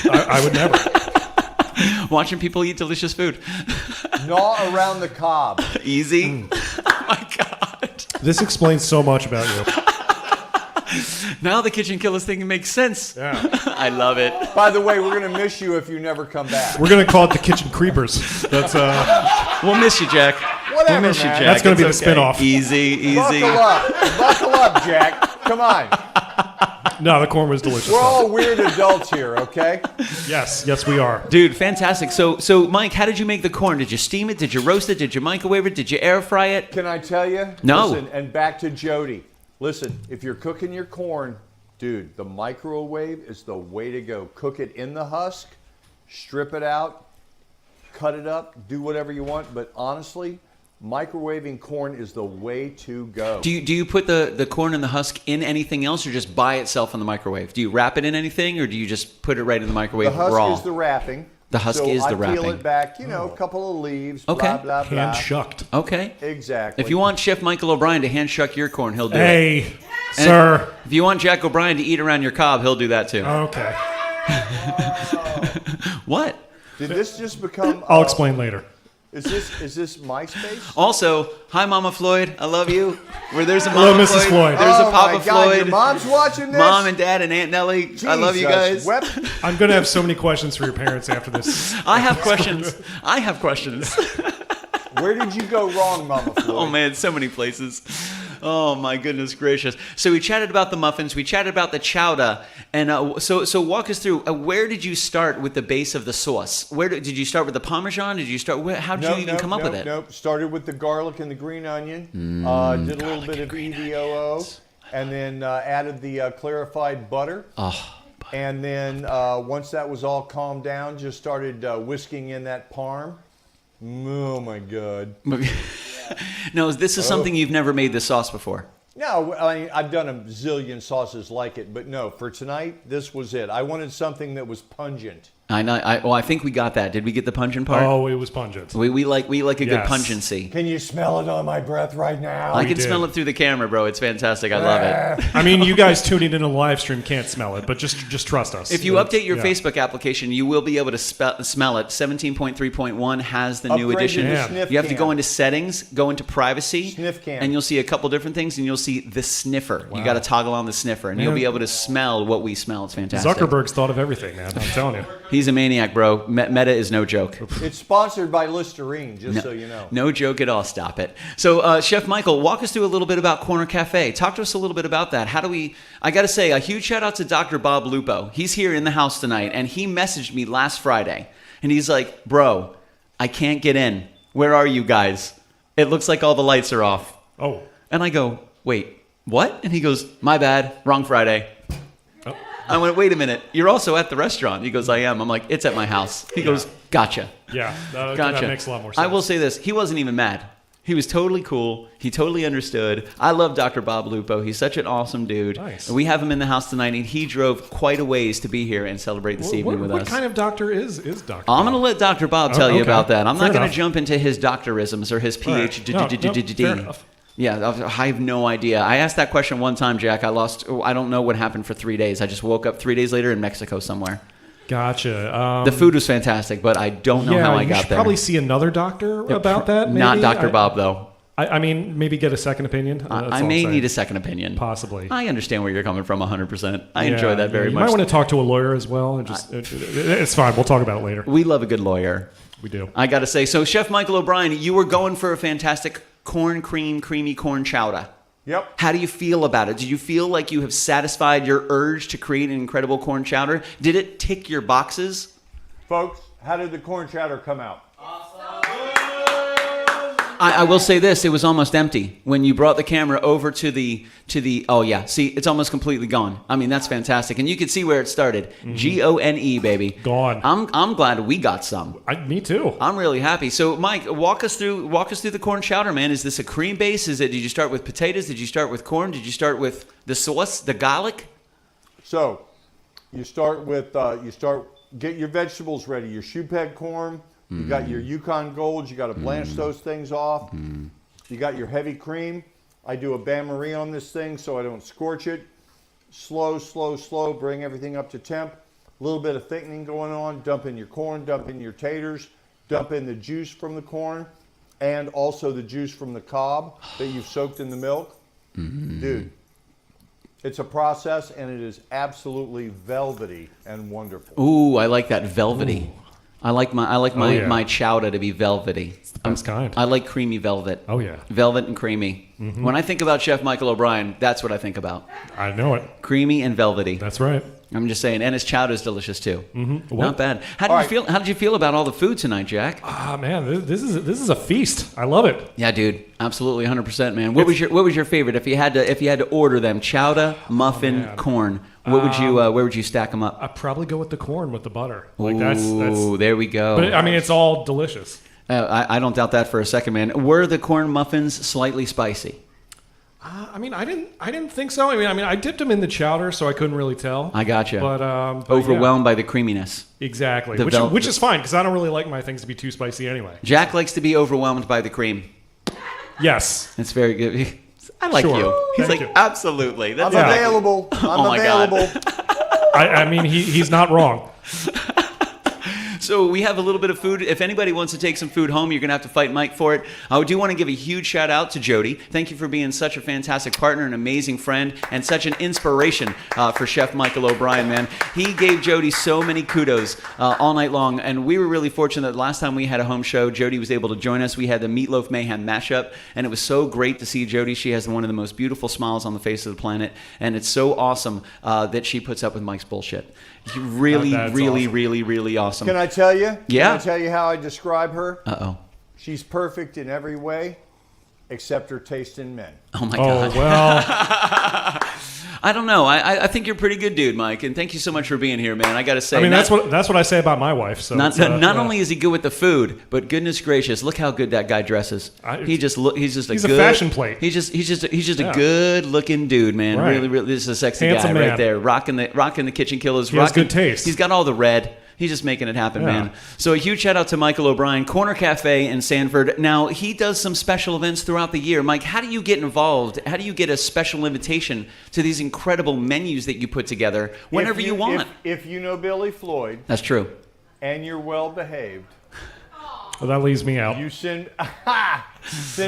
I would never. Watching people eat delicious food. Gnaw around the cob. Easy. Oh my God. This explains so much about you. Now the KitchenKillaz thing makes sense. Yeah. I love it. By the way, we're going to miss you if you never come back. We're going to call it the Kitchen Creepers. That's We'll miss you, Jack. Whatever, We'll miss you, man. Jack. That's going to be It's the spinoff. Easy. Buckle up, Jack. Come on. No, the corn was delicious. We're all weird adults here, okay? Yes, we are. Dude, fantastic. So, Mike, how did you make the corn? Did you steam it? Did you roast it? Did you microwave it? Did you air fry it? Can I tell you? No. Listen, and back to Jody. Listen, if you're cooking your corn, dude, the microwave is the way to go. Cook it in the husk, strip it out, cut it up, do whatever you want. But honestly, microwaving corn is the way to go. Do you put the corn and the husk in anything else, or just by itself in the microwave? Do you wrap it in anything, or do you just put it right in the microwave The husk raw? is the wrapping. The husk so is the I wrapping. peel it back, a couple of leaves, Okay. blah, blah, blah. Hand shucked. Okay. Exactly. If you want Chef Michael O'Brien to hand shuck your corn, he'll do it. Hey, And sir. If you want Jack O'Brien to eat around your cob, he'll do that too. Okay. What? Did this just become... I'll explain later. Is this MySpace? Also, hi Mama Floyd, I love you. Where there's a Hello, Mama Mrs. Floyd. There's a Oh, Papa my God, Floyd. your mom's watching this? Mom and Dad and Aunt Nellie. I love you guys. Jesus wept. I'm going to have so many questions for your parents after this. I have questions. I have questions. Where did you go wrong, Mama Floyd? Oh man, so many places. Oh my goodness gracious! So we chatted about the muffins, we chatted about the chowder, and so walk us through. Where did you start with the base of the sauce? Did you start with the Parmesan? Did you start? How did you even come up with it? Nope. Started with the garlic and the green onion. Did a little bit of EVOO, and then added the clarified butter. Oh. And then once that was all calmed down, just started whisking in that parm. Oh my God! No, this is something you've never made this sauce before. No, I've done a zillion sauces like it, but no, for tonight, this was it. I wanted something that was pungent. I know. I think we got that. Did we get the pungent part? Oh, it was pungent. We like a good Yes. pungency. Can you smell it on my breath right now? I can did. smell it through the camera, bro. It's fantastic. I love it. I mean, you guys tuning in a live stream can't smell it, but just trust us. If you update your Yeah. Facebook application, you will be able to smell it. 17.3.1 has the new Upgrade edition. to the Yeah. sniff You have to can. go into settings, go into privacy, Sniff can. and you'll see a couple different things, and you'll see the sniffer. You got to toggle on the sniffer, and you'll be able to smell what we smell. It's fantastic. Zuckerberg's thought of everything, man. I'm telling you. He's a maniac, bro. Meta is no joke. It's sponsored by Listerine, just so you know. No joke at all. Stop it. So, Chef Michael, walk us through a little bit about Corner Cafe. Talk to us a little bit about that. I got to say, a huge shout out to Dr. Bob Lupo. He's here in the house tonight, and he messaged me last Friday, and he's like, bro, I can't get in. Where are you guys? It looks like all the lights are off. Oh. And I go, wait, what? And he goes, my bad, wrong Friday. Oh. I went, wait a minute, you're also at the restaurant. He goes, I am. I'm like, it's at my house. He goes, gotcha. Yeah, that Gotcha. makes a lot more sense. I will say this, he wasn't even mad. He was totally cool. He totally understood. I love Dr. Bob Lupo. He's such an awesome dude. Nice. And we have him in the house tonight, and he drove quite a ways to be here and celebrate this evening with what us. kind of doctor is Dr. I'm going to let Dr. Bob tell you okay. about that. I'm Fair not going to enough. jump into his doctorisms or his All right. PhD. No, fair enough. Yeah, I have no idea. I asked that question one time, Jack. I don't know what happened for 3 days. I just woke up 3 days later in Mexico somewhere. Gotcha. The food was fantastic, but I don't know how I you got should there. probably see another doctor about that. Maybe. Not Dr. Bob, though. I mean, maybe get a second opinion. That's I all I'm may saying. need a second opinion. Possibly. I understand where you're coming from 100%. I enjoy that very you much. might want to talk to a lawyer as well. And just it's fine. We'll talk about it later. We love a good lawyer. We do. I got to say. So, Chef Michael O'Brien, you were going for a fantastic creamy corn chowder. Yep. How do you feel about it? Do you feel like you have satisfied your urge to create an incredible corn chowder? Did it tick your boxes? Folks, how did the corn chowder come out? I will say this, it was almost empty. When you brought the camera over to the oh yeah, see, it's almost completely gone. I mean, that's fantastic. And you can see where it started. Gone, baby. Gone. I'm glad we got some. Me too. I'm really happy. So, Mike, walk us through the corn chowder, man. Is this a cream base? Did you start with potatoes? Did you start with corn? Did you start with the sauce, the garlic? So, you start with get your vegetables ready. Your shoe peg corn. You got your Yukon Golds. You got to blanch those things off. You got your heavy cream. I do a bain-marie on this thing so I don't scorch it. Slow. Bring everything up to temp. A little bit of thickening going on. Dump in your corn. Dump in your taters. Dump in the juice from the corn, and also the juice from the cob that you've soaked in the milk. Dude, It's a process, and it is absolutely velvety and wonderful. Ooh, I like that velvety. Ooh. I like my yeah. my chowder to be velvety. It's the best kind. I like creamy velvet. Oh, yeah. Velvet and creamy. Mm-hmm. When I think about Chef Michael O'Brien, that's what I think about. I know it. Creamy and velvety. That's right. I'm just saying, and his chowder is delicious too. Mm-hmm. Not bad. How did you feel about all the food tonight, Jack? Ah, man, this is a feast. I love it. Yeah, dude, absolutely, 100%, man. What was your favorite? If you had to order them, chowder, muffin, corn. What would you where would you stack them up? I'd probably go with the corn with the butter. Ooh, there we go. But I mean, it's all delicious. I don't doubt that for a second, man. Were the corn muffins slightly spicy? I mean, I didn't think so. I mean, I dipped them in the chowder, so I couldn't really tell. I gotcha. But overwhelmed by the creaminess. Exactly, which is fine because I don't really like my things to be too spicy anyway. Jack likes to be overwhelmed by the cream. Yes, That's very good. I like Sure. you. He's Thank like, you. absolutely. That's I'm available. I'm my God. available. I mean, he's not wrong. So we have a little bit of food. If anybody wants to take some food home, you're going to have to fight Mike for it. I do want to give a huge shout out to Jody. Thank you for being such a fantastic partner, an amazing friend, and such an inspiration for Chef Michael O'Brien, man. He gave Jody so many kudos all night long, and we were really fortunate that last time we had a home show, Jody was able to join us. We had the Meatloaf Mayhem mashup, and it was so great to see Jody. She has one of the most beautiful smiles on the face of the planet, and it's so awesome that she puts up with Mike's bullshit. Really, That's really, awesome. really, really awesome. Can I tell you? Yeah. Can I tell you how I describe her? Uh-oh. She's perfect in every way, except her taste in men. Oh, my Oh God. well. I don't know. I think you're a pretty good dude, Mike, and thank you so much for being here, man. I got to say, I mean, that's what I say about my wife. So not yeah. only is he good with the food, but goodness gracious, look how good that guy dresses. He's just He's a fashion plate. He's just Yeah. a good looking dude, man. Right. Really, really, this is a sexy Handsome guy right man. there, rocking the KitchenKillaz. He has good taste. He's got all the red. He's just making it happen, Yeah. man. So a huge shout out to Michael O'Brien, Corner Cafe in Sanford. Now, he does some special events throughout the year. Mike, how do you get involved? How do you get a special invitation to these incredible menus that you put together whenever you want? If you know Billy Floyd That's true. and you're well behaved, Well, that leaves me out. you send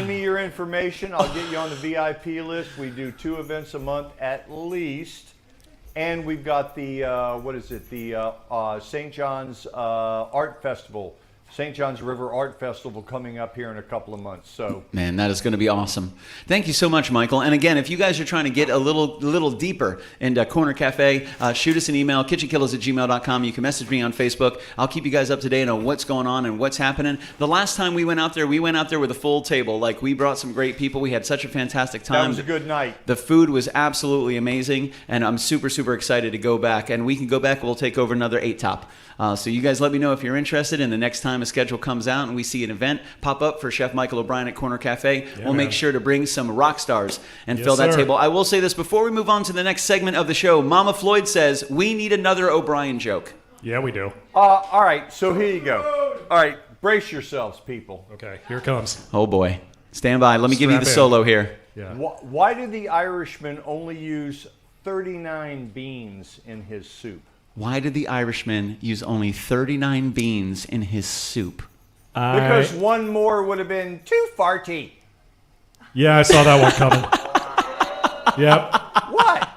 me your information. I'll get you on the VIP list. We do 2 events a month at least. And we've got the, St. John's Art Festival, St. John's River Art Festival coming up here in a couple of months. So, Man, that is going to be awesome. Thank you so much, Michael. And again, if you guys are trying to get a little deeper into Corner Cafe, shoot us an email, kitchenkillaz@gmail.com. You can message me on Facebook. I'll keep you guys up to date on what's going on and what's happening. The last time we went out there with a full table. Like, we brought some great people. We had such a fantastic time. that was a good night. The food was absolutely amazing, and I'm super, super excited to go back. And we can go back, we'll take over another 8-top. So you guys let me know if you're interested, and the next time a schedule comes out and we see an event pop up for Chef Michael O'Brien at Corner Cafe, we'll make sure to bring some rock stars and fill that table. I will say this before we move on to the next segment of the show. Mama Floyd says, we need another O'Brien joke. Yeah, we do. All right, so here you go. All right, brace yourselves, people. Okay, here it comes. Oh, boy. Stand by. Let me give you the Strap in. solo here. Yeah. Why did the Irishman only use 39 beans in his soup? Why did the Irishman use only 39 beans in his soup? Because one more would have been too farty. Yeah, I saw that one coming. Yep. What?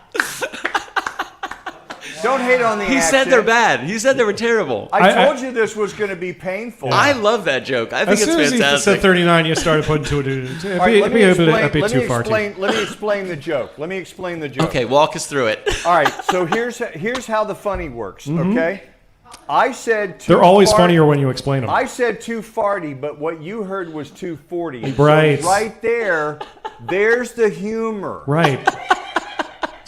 Don't hate on the He accent. said they're bad. He said they were terrible. I told you this was going to be painful. I love that joke. I think As it's soon as fantastic. he said 39, you started putting two. It'd All right, let me explain the joke. Okay, walk us through it. All right, so here's how the funny works, okay? I said too They're always farty. funnier when you explain them. I said too farty, but what you heard was 240. Right. So right there's the humor. Right.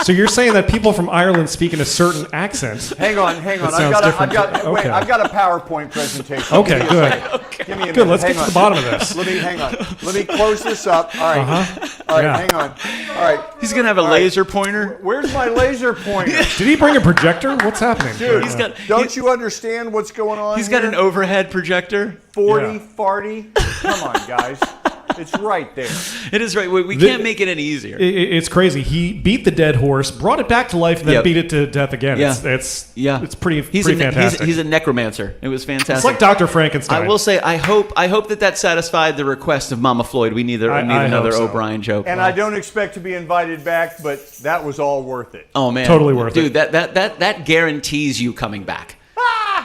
So you're saying that people from Ireland speak in a certain accent? Hang on. That sounds different. Okay. I've got a PowerPoint presentation. Okay, good. Give me a minute. Good. Let's Hang get to on. the bottom of this. Hang on. Let me close this up. All right. All right. Yeah. Hang on. All right. He's gonna have a laser pointer. Where's my laser pointer? Did he bring a projector? What's happening? Dude, He's don't you understand what's going on? He's got here? an overhead projector. 40, Yeah. farty. Come on, guys. It's right there. It is right. We can't make it any easier. It's crazy. He beat the dead horse, brought it back to life, and then beat it to death again. Yeah. It's pretty fantastic. He's a necromancer. It was fantastic. It's like Dr. Frankenstein. I will say, I hope that satisfied the request of Mama Floyd. We need another so. O'Brien joke. And I don't expect to be invited back, but that was all worth it. Oh man, totally worth it, dude. it. That guarantees you coming back.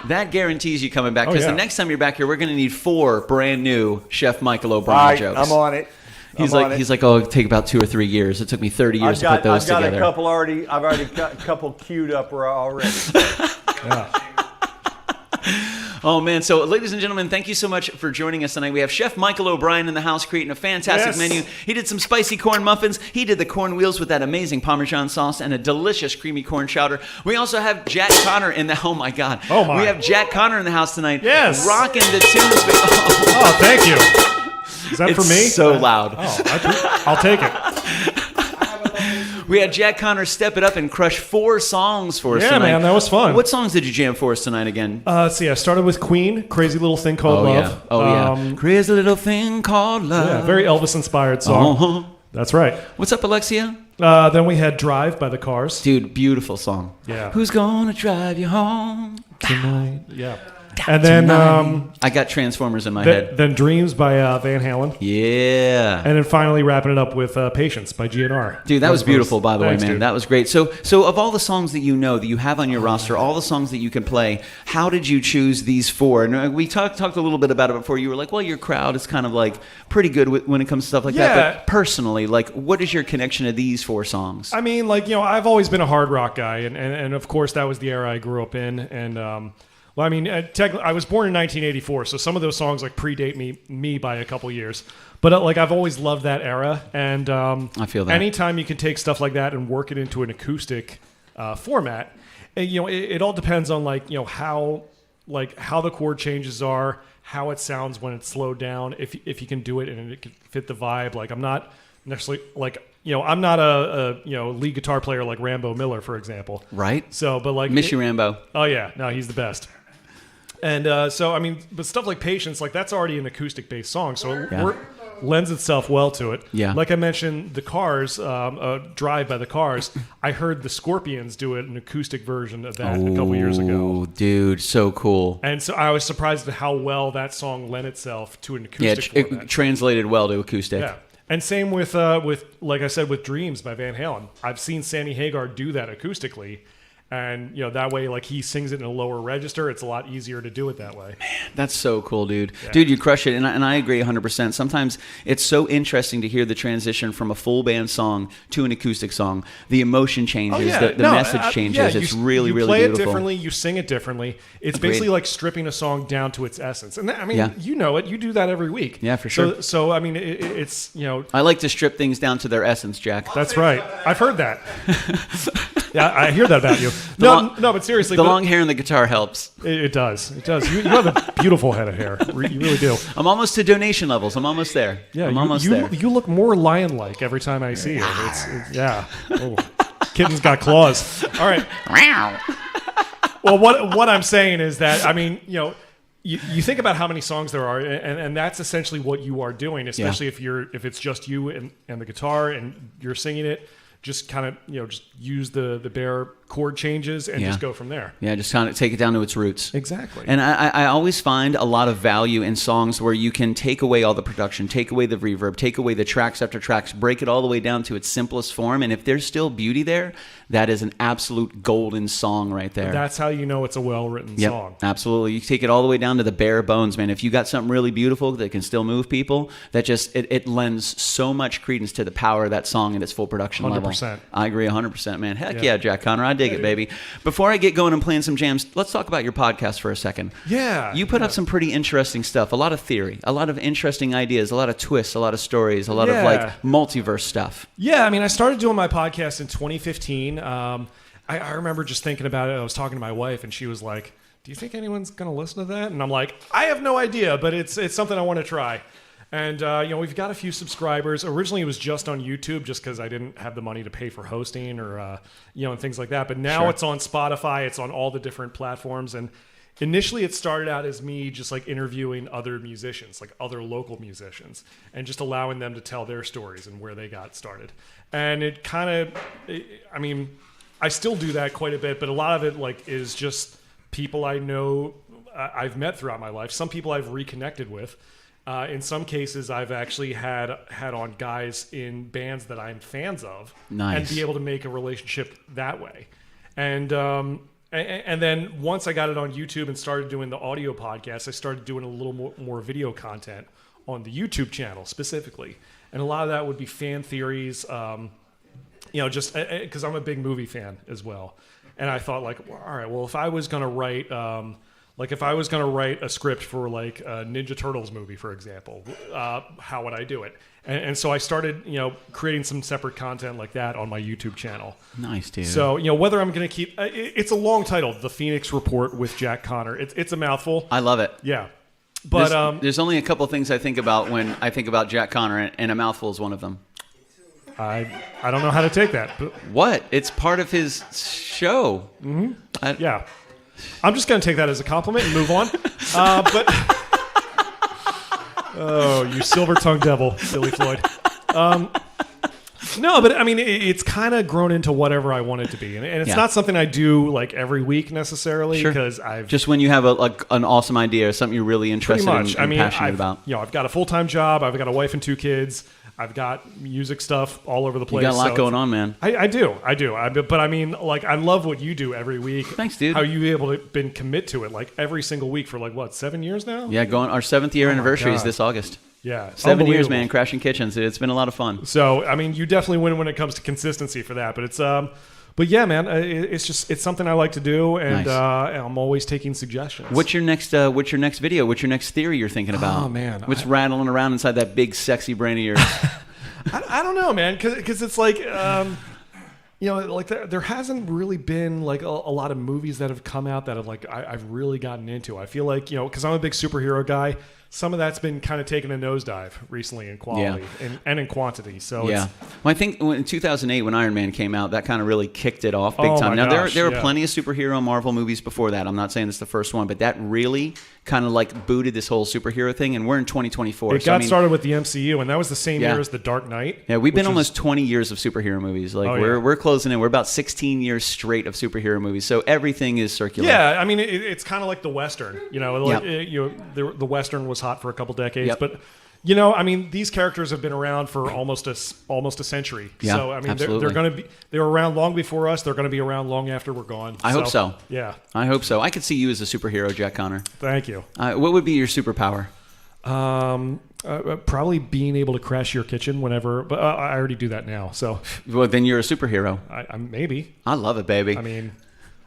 That guarantees you coming back because the next time you're back here, we're going to need 4 brand new Chef Michael O'Brien jokes. I'm on it. He's like, oh, it'll take about 2 or 3 years. It took me 30 years to put those together. I've already got a couple queued up already. Yeah. Oh, man. So, ladies and gentlemen, thank you so much for joining us tonight. We have Chef Michael O'Brien in the house creating a fantastic menu. He did some spicy corn muffins. He did the corn wheels with that amazing Parmesan sauce and a delicious creamy corn chowder. We also have Jack Connor in the... Oh, my God. Oh, my. We have Jack Connor in the house tonight. Yes. Rocking the tunes. Oh, thank you. Is that for me? It's so loud. Oh, I'll take it. We had Jack Connor step it up and crush 4 songs for us tonight. Yeah, man, that was fun. What songs did you jam for us tonight again? Let's see. I started with Queen, Crazy Little Thing Called Love. Yeah. Oh, yeah. Crazy Little Thing Called Love. Yeah, very Elvis-inspired song. Uh-huh. That's right. What's up, Alexia? Then we had Drive by the Cars. Dude, beautiful song. Yeah. Who's gonna drive you home Tonight. Yeah. And then I got Transformers in my head. Then Dreams by Van Halen. Yeah. And then finally wrapping it up with Patience by GNR. Dude, that was beautiful, by the way, man. Dude. That was great. So of all the songs that you know, that you have on your roster, all the songs that you can play, how did you choose these 4? And we talked a little bit about it before. You were like, well, your crowd is kind of like pretty good when it comes to stuff like that. But personally, like, what is your connection to these 4 songs? I mean, like, I've always been a hard rock guy. And of course, that was the era I grew up in. And... well, I mean, I was born in 1984, so some of those songs like predate me by a couple years. But like, I've always loved that era, and I feel that anytime you can take stuff like that and work it into an acoustic format, and, it all depends on how the chord changes are, how it sounds when it's slowed down, if you can do it and it can fit the vibe. Like, I'm not necessarily like. I'm not a lead guitar player like Rambo Miller, for example. Right. So, but like, miss you, Rambo. Oh yeah, no, he's the best. And so, I mean, but stuff like Patience, like that's already an acoustic-based song, so it lends itself well to it. Yeah. Like I mentioned, the Cars, Drive by the Cars, I heard the Scorpions do an acoustic version of that a couple years ago. Oh, dude, so cool. And so I was surprised at how well that song lent itself to an acoustic format. It translated well to acoustic. Yeah. And same with like I said, with Dreams by Van Halen. I've seen Sammy Hagar do that acoustically. And, that way, like, he sings it in a lower register. It's a lot easier to do it that way. Man, that's so cool, dude. Yeah. Dude, you crush it. And I agree 100%. Sometimes it's so interesting to hear the transition from a full band song to an acoustic song. The emotion changes, the message changes. It's really, really beautiful. You play beautiful. it differently. You sing it differently. It's basically like stripping a song down to its essence. And I mean, you know it. You do that every week. Yeah, for sure. So I mean, it's, I like to strip things down to their essence, Jack. That's right. I've heard that. Yeah, I hear that about you. No, but seriously. The long hair on the guitar helps. It does. It does. You have a beautiful head of hair. You really do. I'm almost to donation levels. I'm almost there. Yeah, I'm almost there. You look more lion-like every time I see you. Yeah. Oh, kitten's got claws. All right. Well, what I'm saying is that, I mean, you think about how many songs there are, and that's essentially what you are doing, especially if it's just you and the guitar and you're singing it. Just kind of, just use the bare chord changes and just go from there. Yeah, just kind of take it down to its roots. Exactly. And I always find a lot of value in songs where you can take away all the production, take away the reverb, take away the tracks after tracks, break it all the way down to its simplest form. And if there's still beauty there, that is an absolute golden song right there. That's how you know it's a well-written song. Absolutely. You take it all the way down to the bare bones, man. If you got something really beautiful that can still move people, that just, it lends so much credence to the power of that song at its full production 100%. level. I agree 100%, man. Heck yeah, Jack Connor. I dig it, baby. Before I get going and playing some jams, let's talk about your podcast for a second. Yeah. You put up some pretty interesting stuff. A lot of theory, a lot of interesting ideas, a lot of twists, a lot of stories, a lot of like multiverse stuff. Yeah, I mean, I started doing my podcast in 2015. I remember just thinking about it. I was talking to my wife, and she was like, "Do you think anyone's going to listen to that?" And I'm like, "I have no idea, but it's something I want to try." And we've got a few subscribers. Originally, it was just on YouTube, just because I didn't have the money to pay for hosting or and things like that. But now it's on Spotify. It's on all the different platforms, and initially it started out as me just like interviewing other musicians, like other local musicians, and just allowing them to tell their stories and where they got started. And it kind of, I mean, I still do that quite a bit, but a lot of it like is just people I know I've met throughout my life. Some people I've reconnected with. In some cases, I've actually had on guys in bands that I'm fans of, and be able to make a relationship that way. And then once I got it on YouTube and started doing the audio podcast, I started doing a little more video content on the YouTube channel specifically. And a lot of that would be fan theories, just because I'm a big movie fan as well. And I thought like, well, all right, well, if I was going to write, a script for like a Ninja Turtles movie, for example, how would I do it? And so I started, creating some separate content like that on my YouTube channel. Nice, dude. So, whether I'm going to keep, it's a long title, The Phoenix Report with Jack Connor. It's a mouthful. I love it. Yeah. But there's only a couple things I think about when I think about Jack Connor, and a mouthful is one of them. I don't know how to take that. But What? It's part of his show. Mm-hmm. Yeah. I'm just going to take that as a compliment and move on. But oh, you silver-tongued devil, Billy Floyd. No, but I mean, it's kind of grown into whatever I want it to be, and it's not something I do like every week necessarily because I've just when you have an awesome idea or something you're really interested in and passionate about. I've got a full-time job. I've got a wife and 2 kids. I've got music stuff all over the place. You got a lot going on, man. I do. But I mean, like, I love what you do every week. Thanks, dude. How you able to been commit to it like every single week for like what, 7 years now? Yeah, our 7th year anniversary is this August. Yeah, 7 years, man. Crashing Kitchens. It's been a lot of fun. So I mean, you definitely win when it comes to consistency for that. But it's but yeah, man, it's something I like to do, and I'm always taking suggestions. What's your next video? What's your next theory you're thinking about? Oh man, what's rattling around inside that big sexy brain of yours? I don't know, man, because it's like like there hasn't really been like a lot of movies that have come out that have like I've really gotten into. I feel like because I'm a big superhero guy. Some of that's been kind of taking a nosedive recently in quality and in quantity. So well, I think in 2008 when Iron Man came out, that kind of really kicked it off big time. Now there were plenty of superhero Marvel movies before that. I'm not saying it's the first one, but that really kind of like booted this whole superhero thing. And we're in 2024. It got started with the MCU, and that was the same year as The Dark Knight. Yeah, we've been almost 20 years of superhero movies. Like we're closing in. We're about 16 years straight of superhero movies. So everything is circular. Yeah, I mean it's kind of like the Western. The Western was hot for a couple decades, but I mean these characters have been around for almost a century. Yeah, so I mean they were around long before us. They're going to be around long after we're gone. I hope so. Yeah, I hope so. I could see you as a superhero, Jack Connor. Thank you. What would be your superpower? Probably being able to crash your kitchen whenever, but I already do that now. So well, then you're a superhero. I maybe. I love it, baby. I mean,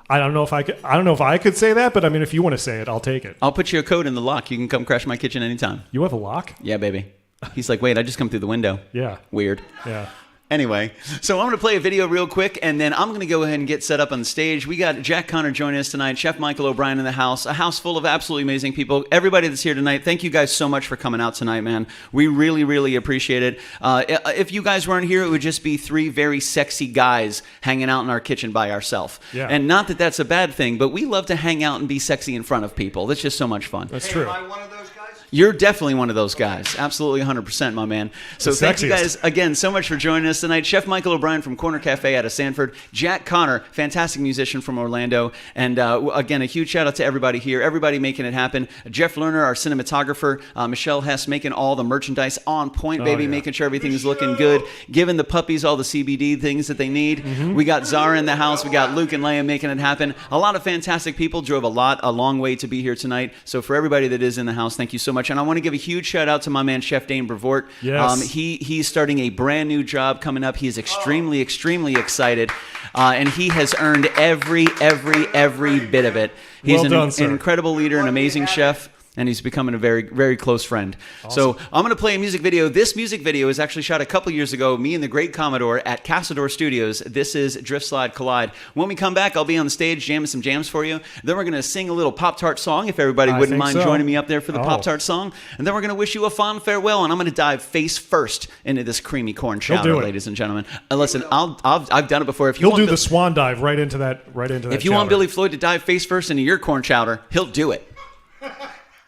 I don't know if I could say that, but I mean, if you want to say it, I'll take it. I'll put you a code in the lock. You can come crash my kitchen anytime. You have a lock? Yeah, baby. He's like, wait, I just come through the window. Yeah. Weird. Yeah. Anyway, so I'm going to play a video real quick, and then I'm going to go ahead and get set up on the stage. We got Jack Connor joining us tonight, Chef Michael O'Brien in the house, a house full of absolutely amazing people. Everybody that's here tonight, thank you guys so much for coming out tonight, man. We really, really appreciate it. If you guys weren't here, it would just be 3 very sexy guys hanging out in our kitchen by ourselves. Yeah. And not that that's a bad thing, but we love to hang out and be sexy in front of people. That's just so much fun. That's true. Am I one of those guys? You're definitely one of those guys. Absolutely 100%, my man. So thank you guys again so much for joining us tonight. Chef Michael O'Brien from Corner Cafe out of Sanford. Jack Connor, fantastic musician from Orlando. And again, a huge shout out to everybody here, everybody making it happen. Jeff Lerner, our cinematographer. Michelle Hess making all the merchandise on point, baby, making sure everything's looking good. Giving the puppies all the CBD things that they need. Mm-hmm. We got Zara in the house. We got Luke and Leia making it happen. A lot of fantastic people drove a long way to be here tonight. So for everybody that is in the house, thank you so much. And I want to give a huge shout out to my man, Chef Dane Brevoort. Yes. He's starting a brand new job coming up. He is extremely excited. And he has earned every bit of it. He's Well done, an sir. incredible leader, an amazing chef. and he's becoming a very, very close friend. So I'm going to play a music video. This music video is actually shot a couple years ago, me and the great Commodore at Castledor Studios. This is Drift Slide Collide. When we come back, I'll be on the stage jamming some jams for you. Then we're going to sing a little Pop-Tart song, if everybody wouldn't mind joining me up there for the Pop-Tart song. And then we're going to wish you a fond farewell, and I'm going to dive face first into this creamy corn chowder, ladies and gentlemen. Listen, I've done it before. If you He'll do the swan dive right into that If you want Billy Floyd to dive face first into your corn chowder, he'll do it.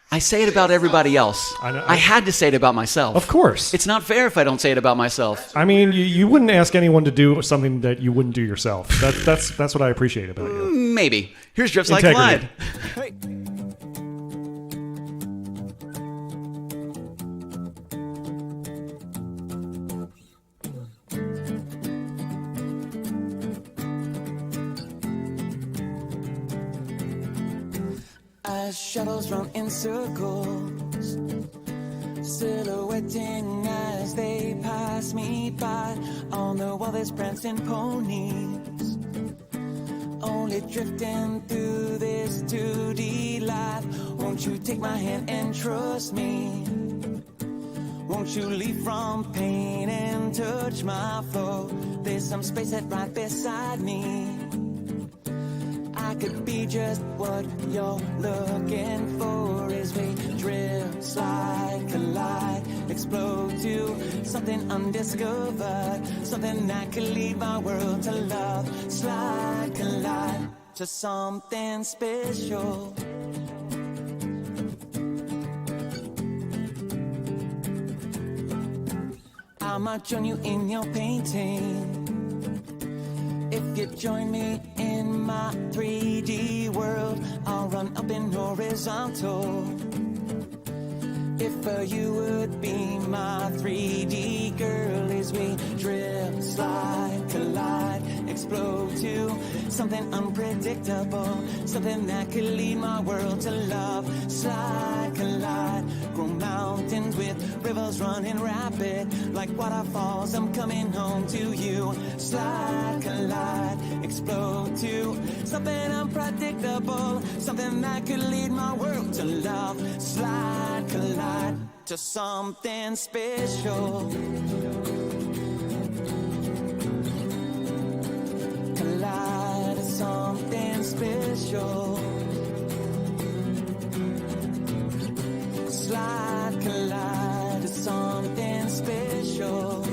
I say it about everybody else. I had to say it about myself. Of course. It's not fair if I don't say it about myself. I mean, you wouldn't ask anyone to do something that you wouldn't do yourself. That's what I appreciate about you. Maybe. Here's Drift Slide Collide. Hey. As shadows run in circles, silhouetting as they pass me by. On the wall there's prancing ponies, only drifting through this 2D life. Won't you take my hand and trust me? Won't you leave from pain and touch my flow? There's some space that right beside me. I could be just what you're looking for as we drift, slide, collide, explode to something undiscovered, something that could lead my world to love. Slide, collide to something special. I might join you in your painting if you join me in my 3D world. I'll run up in horizontal. If you would be my 3D girl as we drift, slide, collide, explode to something unpredictable, something that could lead my world to love. Slide, collide, grow mountains with rivers running rapid like waterfalls. I'm coming home to you. Slide, collide, explode to something unpredictable, something that could lead my world to love. Slide, collide to something special. Collide to something special. Slide, collide to something special.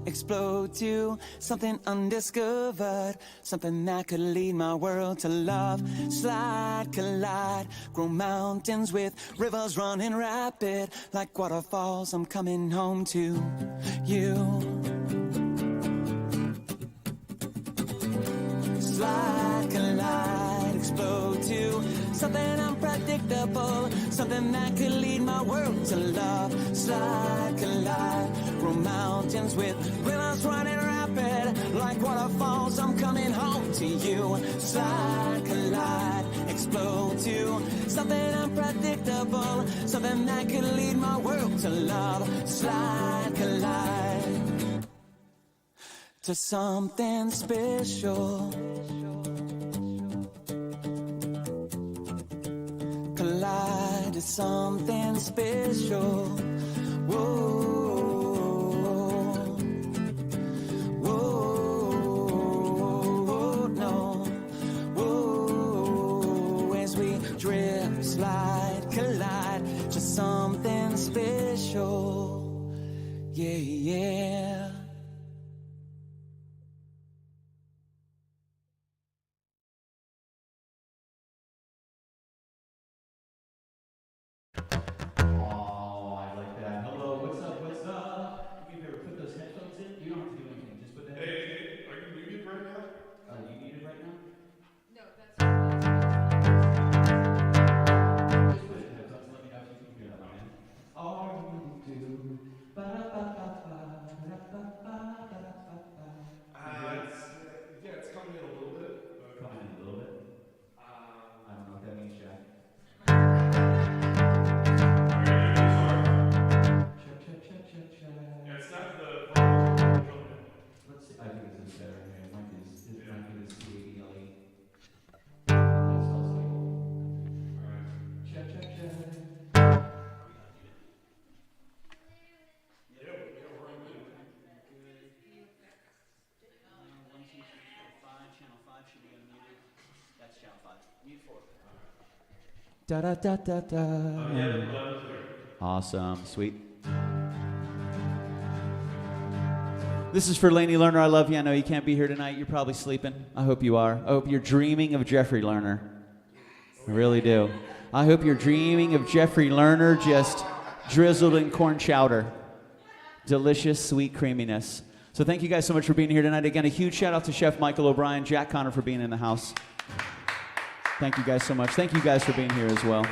Explode to something undiscovered, something that could lead my world to love. Slide, collide, grow mountains with rivers running rapid like waterfalls. I'm coming home to you. Slide, collide, explode to something unpredictable, something that could lead my world to love. Slide, collide, grow mountains with rivers running rapid like waterfalls. I'm coming home to you. Slide, collide, explode to something unpredictable, something that could lead my world to love. Slide, collide to something special. Collide to something special. Whoa, whoa, no. Whoa, as we drift, slide, collide to something special. Yeah, yeah. Channel 5 should be unmuted. That's channel 5. Mute 4. Da da da da da. Awesome. Sweet. This is for Lainey Lerner. I love you. I know you can't be here tonight. You're probably sleeping. I hope you are. I hope you're dreaming of Jeffrey Lerner. I really do. I hope you're dreaming of Jeffrey Lerner just drizzled in corn chowder. Delicious, sweet creaminess. So thank you guys so much for being here tonight. Again, a huge shout out to Chef Michael O'Brien, Jack Connor for being in the house. Thank you guys so much. Thank you guys for being here as well.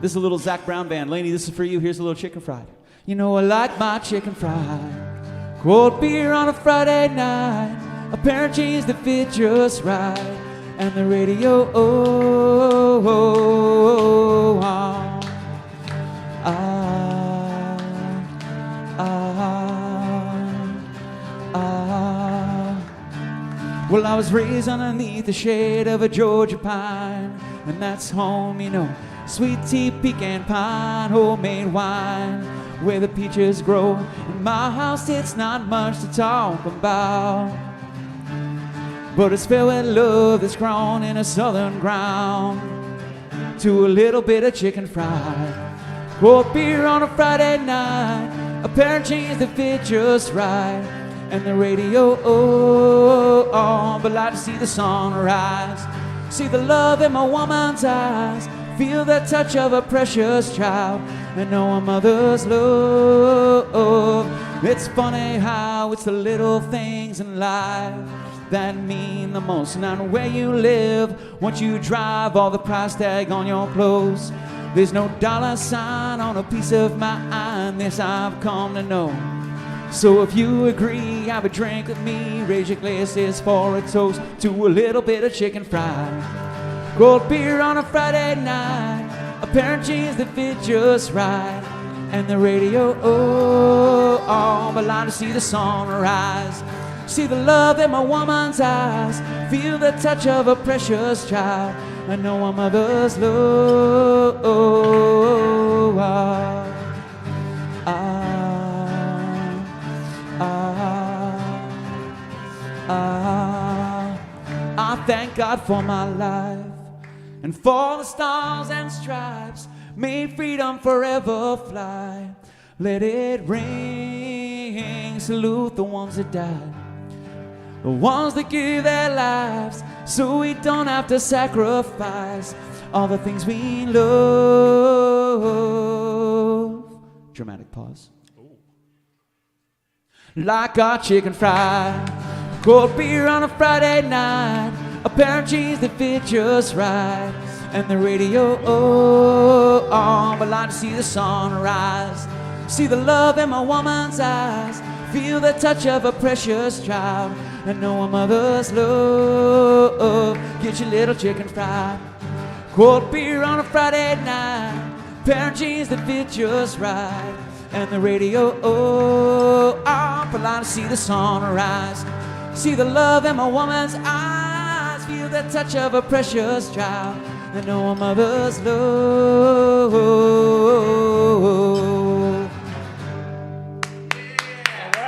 This is a little Zach Brown band. Lainey, this is for you. Here's a little chicken fried. You know I like my chicken fried. Cold beer on a Friday night. A pair of jeans that fit just right. And the radio, oh, oh, oh, oh. Well, I was raised underneath the shade of a Georgia pine, and that's home, you know, sweet tea, pecan pine, homemade wine, where the peaches grow. In my house, it's not much to talk about, but it's filled with love that's grown in a southern ground, to a little bit of chicken fried. Cold beer on a Friday night, a pair of jeans that fit just right, and the radio, oh, oh, but like to see the sunrise, see the love in my woman's eyes, feel the touch of a precious child, and know a mother's love. It's funny how it's the little things in life that mean the most, not where you live, what you drive, or the price tag on your clothes. There's no dollar sign on a piece of mind, this I've come to know. So if you agree, have a drink with me, raise your glasses for a toast to a little bit of chicken fried. Cold beer on a Friday night, a pair of jeans that fit just right, and the radio, oh, oh, but like to see the sunrise, see the love in my woman's eyes, feel the touch of a precious child, I know a mother's love. I thank God for my life and for the stars and stripes, may freedom forever fly. Let it ring, salute the ones that died, the ones that give their lives so we don't have to sacrifice all the things we love. Dramatic pause. Like our chicken fried, cold beer on a Friday night, a pair of jeans that fit just right, and the radio, oh, oh, but like to see the sunrise, see the love in my woman's eyes, feel the touch of a precious child, and know a mother's love. Get your little chicken fried, cold beer on a Friday night, pair of jeans that fit just right, and the radio, oh, oh, but like to see the sunrise, see the love in my woman's eyes, feel the touch of a precious child, and know a mother's love.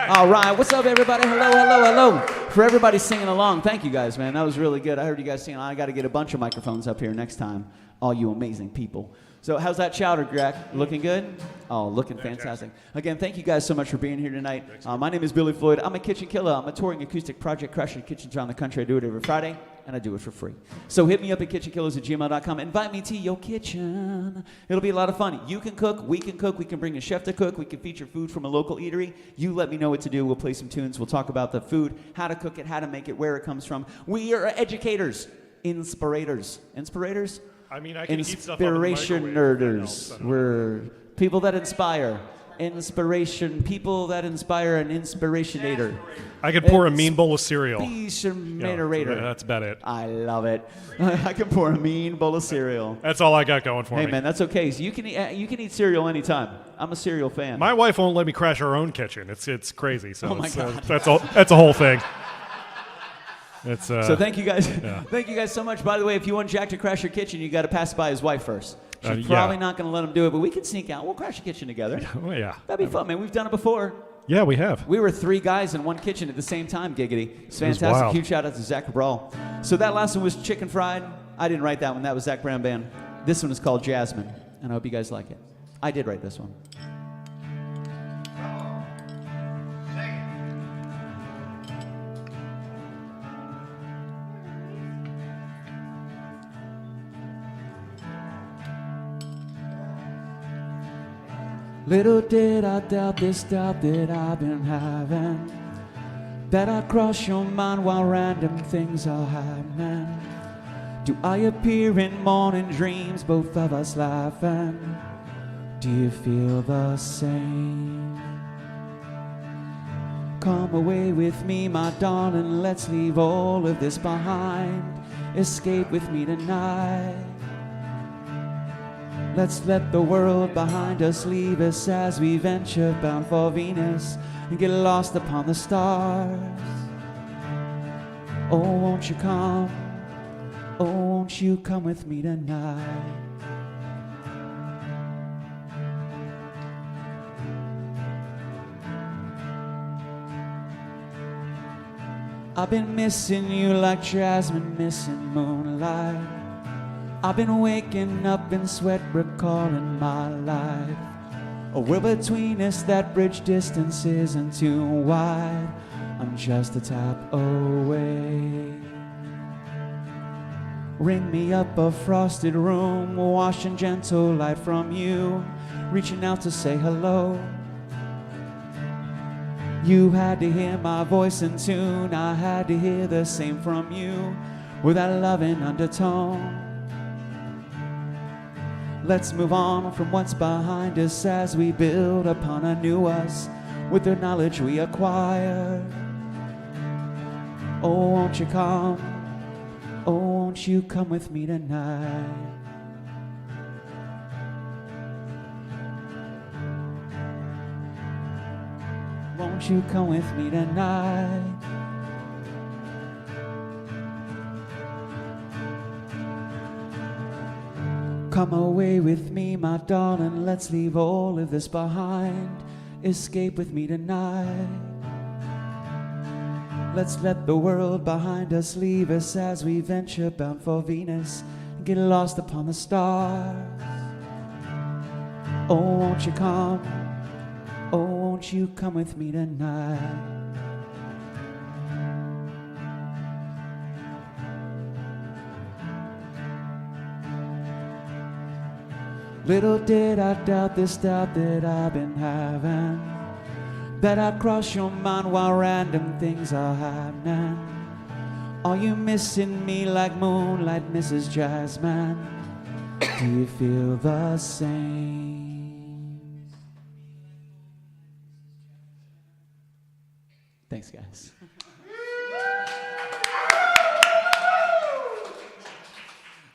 All right, what's up, everybody? Hello, hello, hello. For everybody singing along, thank you guys, man. That was really good. I heard you guys singing. I got to get a bunch of microphones up here next time, all you amazing people. So how's that chowder, Jack? Looking good? Oh, looking fantastic. Again, thank you guys so much for being here tonight. My name is Billy Floyd. I'm a kitchen killer. I'm a touring acoustic project crusher in kitchens around the country. I do it every Friday, and I do it for free. So hit me up at kitchenkillaz@gmail.com. Invite me to your kitchen. It'll be a lot of fun. You can cook. We can cook. We can bring a chef to cook. We can feature food from a local eatery. You let me know what to do. We'll play some tunes. We'll talk about the food, how to cook it, how to make it, where it comes from. We are educators, inspirators. Inspirators? I mean, I can eat stuff out of the Inspiration microwave. nerders. We're people that inspire. Inspiration, people that inspire, an inspirationator. I could pour a mean bowl of cereal. Inspirator. That's about it. I love it. I can pour a mean bowl of cereal. That's all I got going for Hey me. man, that's okay. So you can eat cereal anytime. I'm a cereal fan. My wife won't let me crash our own kitchen. It's crazy. So Oh my it's, God. that's a whole thing. It's So thank you guys. Yeah. Thank you guys so much. By the way, if you want Jack to crash your kitchen, you got to pass by his wife first. She's yeah. probably not going to let him do it, but we can sneak out. We'll crash the kitchen together. well, yeah. That'd be fun, man. We've done it before. Yeah, we have. We were 3 guys in one kitchen at the same time, giggity. It's It was fantastic. wild. Huge shout out to Zach Cabral. So that last one was Chicken Fried. I didn't write that one. That was Zach Brown Band. This one is called Jasmine, and I hope you guys like it. I did write this one. Little did I doubt this doubt that I've been having, that I cross your mind while random things are happening. Do I appear in morning dreams, both of us laughing? Do you feel the same? Come away with me, my darling, let's leave all of this behind. Escape with me tonight. Let's let the world behind us leave us as we venture bound for Venus and get lost upon the stars. Oh, won't you come? Oh, won't you come with me tonight? I've been missing you like Jasmine missing moonlight. I've been waking up in sweat, recalling my life. A world between us, that bridge distance isn't too wide. I'm just a tap away. Ring me up a frosted room, washing gentle light from you, reaching out to say hello. You had to hear my voice in tune, I had to hear the same from you, with that loving undertone. Let's move on from what's behind us as we build upon a new us with the knowledge we acquire. Oh, won't you come? Oh, won't you come with me tonight? Won't you come with me tonight? Come away with me, my darling, let's leave all of this behind. Escape with me tonight. Let's let the world behind us leave us as we venture bound for Venus and get lost upon the stars. Oh, won't you come? Oh, won't you come with me tonight? Little did I doubt this doubt that I've been having, that I cross your mind while random things are happening. Are you missing me like moonlight, Mrs. Jasmine? Do you feel the same? Thanks, guys.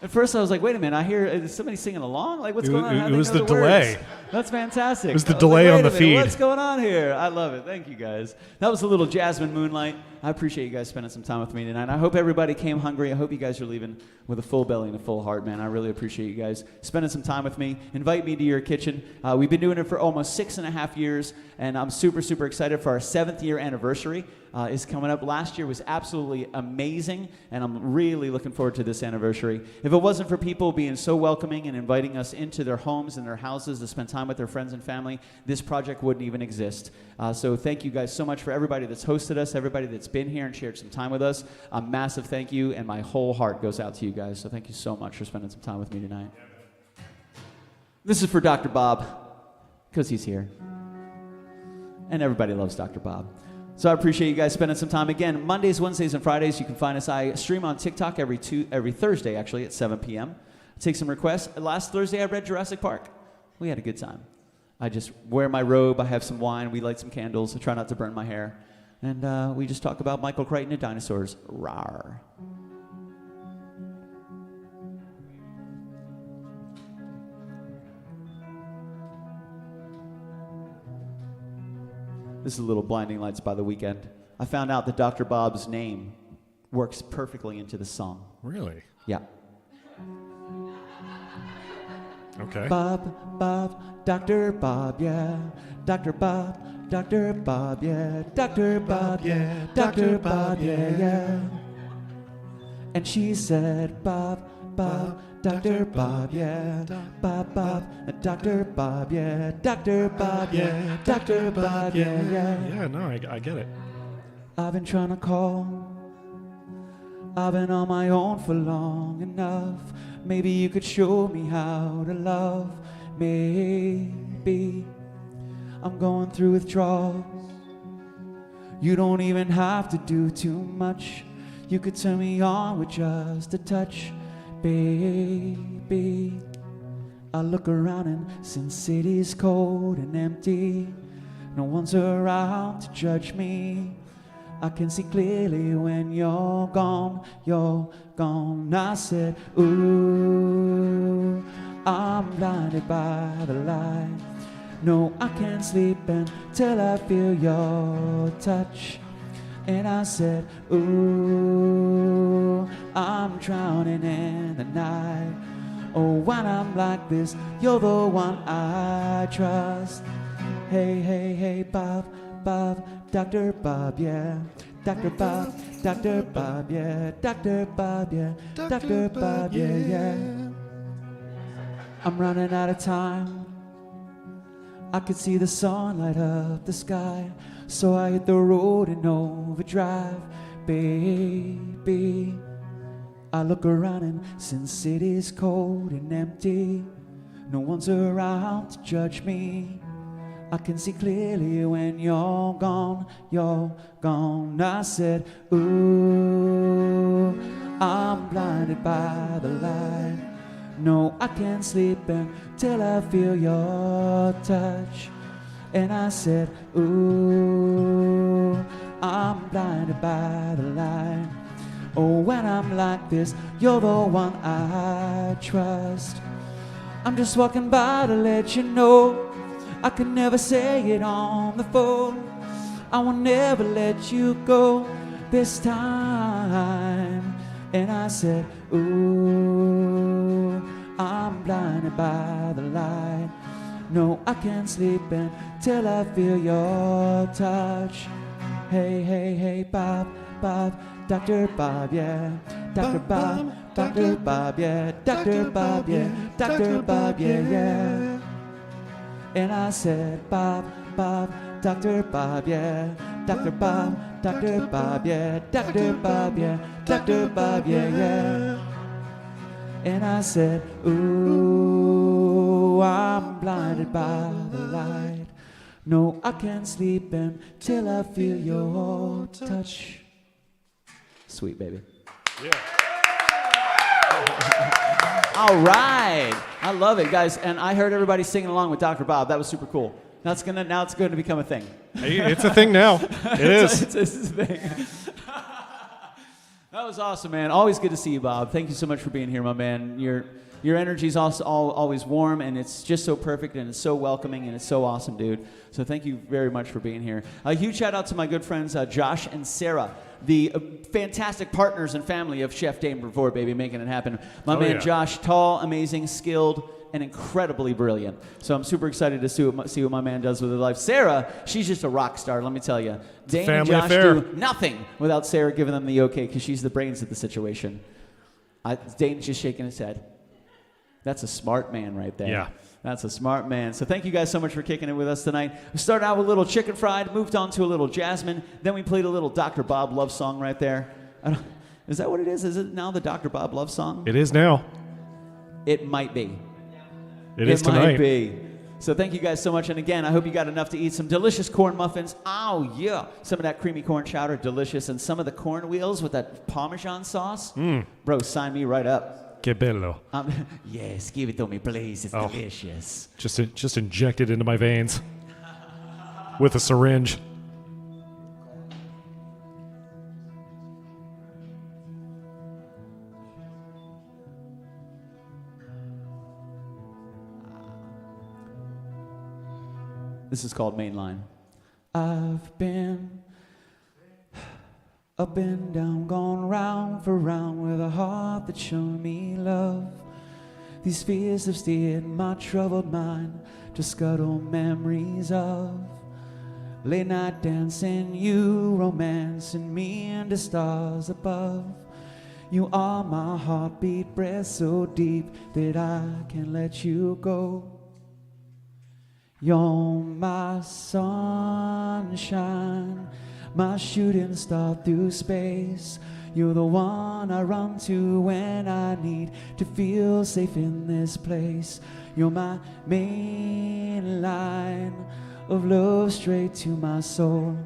At first I was like, wait a minute, I hear, is somebody singing along? Like, what's going on? How do It they was know the words? delay. That's fantastic. It was the I like, delay wait on a the minute, feed. What's going on here? I love it. Thank you, guys. That was a little Jasmine Moonlight. I appreciate you guys spending some time with me tonight. I hope everybody came hungry. I hope you guys are leaving with a full belly and a full heart, man. I really appreciate you guys spending some time with me. Invite me to your kitchen. We've been doing it for almost 6.5 years, and I'm super, super excited for our 7th year anniversary. Is coming up. Last year was absolutely amazing, and I'm really looking forward to this anniversary. If it wasn't for people being so welcoming and inviting us into their homes and their houses to spend time with their friends and family, this project wouldn't even exist. So thank you guys so much for everybody that's hosted us, everybody that's been here and shared some time with us. A massive thank you, and my whole heart goes out to you guys. So thank you so much for spending some time with me tonight. This is for Dr. Bob, because he's here. And everybody loves Dr. Bob. So I appreciate you guys spending some time. Again, Mondays, Wednesdays, and Fridays, you can find us. I stream on TikTok every Thursday, actually, at 7 p.m. Take some requests. Last Thursday, I read Jurassic Park. We had a good time. I just wear my robe. I have some wine. We light some candles. I try not to burn my hair. And we just talk about Michael Crichton and dinosaurs. Rawr. This is a little Blinding Lights by The Weeknd. I found out that Dr. Bob's name works perfectly into the song. Really? Yeah. Okay. Bob, Dr. Bob, yeah. Dr. Bob, Dr. Bob, yeah, Dr. Bob, yeah, Dr. Bob, yeah, yeah. And she said, Bob, Bob, Dr. Bob, yeah, Bob, Bob, Dr. Bob, yeah, Dr. Bob, yeah, Dr. Bob, yeah, yeah. Yeah, no, I get it. I've been trying to call. I've been on my own for long enough. Maybe you could show me how to love. Maybe I'm going through withdrawals. You don't even have to do too much. You could turn me on with just a touch, baby. I look around and since city's cold and empty, no one's around to judge me. I can see clearly when you're gone, you're gone. I said, ooh, I'm blinded by the light. No, I can't sleep until I feel your touch. And I said, ooh, I'm drowning in the night. Oh, when I'm like this, you're the one I trust. Hey, hey, hey, Bob, Bob, Dr. Bob, yeah. Dr. Bob, Dr. Bob, yeah. Dr. Bob, yeah. Dr. Bob, yeah, yeah. I'm running out of time. I could see the sun light up the sky, so I hit the road in overdrive, baby. I look around and since city's cold and empty, no one's around to judge me. I can see clearly when you're gone, you're gone. I said, ooh, I'm blinded by the light. No, I can't sleep until I feel your touch. And I said, ooh, I'm blinded by the light. Oh, when I'm like this, you're the one I trust. I'm just walking by to let you know I could never say it on the phone. I will never let you go this time. And I said, ooh, I'm blinded by the light. No, I can't sleep until I feel your touch. Hey, hey, hey, Bob, Bob, Dr. Bob, yeah. Dr. Bob, Dr. Bob, yeah. Dr. Bob, yeah. Dr. Bob, yeah, yeah. And I said, Bob, Bob, Dr. Bob, yeah. Dr. Bob, Dr. Bob, yeah. Dr. Bob, yeah. Dr. Bob, yeah, yeah. And I said, ooh, I'm blinded by the light. No, I can't sleep until I feel your touch. Sweet, baby. Yeah. All right. I love it, guys. And I heard everybody singing along with Dr. Bob. That was super cool. Now it's going to become a thing. Hey, it's a thing now. It is. It's a thing. That was awesome, man. Always good to see you, Bob. Thank you so much for being here, my man. Your energy is also always warm, and it's just so perfect, and it's so welcoming, and it's so awesome, dude. So thank you very much for being here. A huge shout out to my good friends Josh and Sarah, the fantastic partners and family of Chef Dame Brevard, baby, making it happen. My man yeah. Josh, tall, amazing, skilled, and incredibly brilliant. So I'm super excited to see what my man does with his life. Sarah, she's just a rock star, let me tell you. Dane and family Josh affair. do nothing without Sarah giving them the okay, because she's the brains of the situation. Dane's just shaking his head. That's a smart man right there. Yeah. That's a smart man. So thank you guys so much for kicking it with us tonight. We started out with a little chicken fried, moved on to a little Jasmine, then we played a little Dr. Bob love song right there. Is that what it is? Is it now the Dr. Bob love song? It is now. It might be. It is tonight. Might be. So thank you guys so much. And again, I hope you got enough to eat some delicious corn muffins. Oh, yeah. Some of that creamy corn chowder, delicious. And some of the corn wheels with that Parmesan sauce. Bro, sign me right up. Que bello. Yes, give it to me, please. It's delicious. Just inject it into my veins with a syringe. This is called Mainline. I've been up and down, gone round for round with a heart that's shown me love. These fears have steered my troubled mind to scuttle memories of Late night dancing, you romancing me and the stars above. You are my heartbeat, breath so deep that I can't let you go. You're my sunshine, my shooting star through space. You're the one I run to when I need to feel safe in this place. You're my main line of love straight to my soul.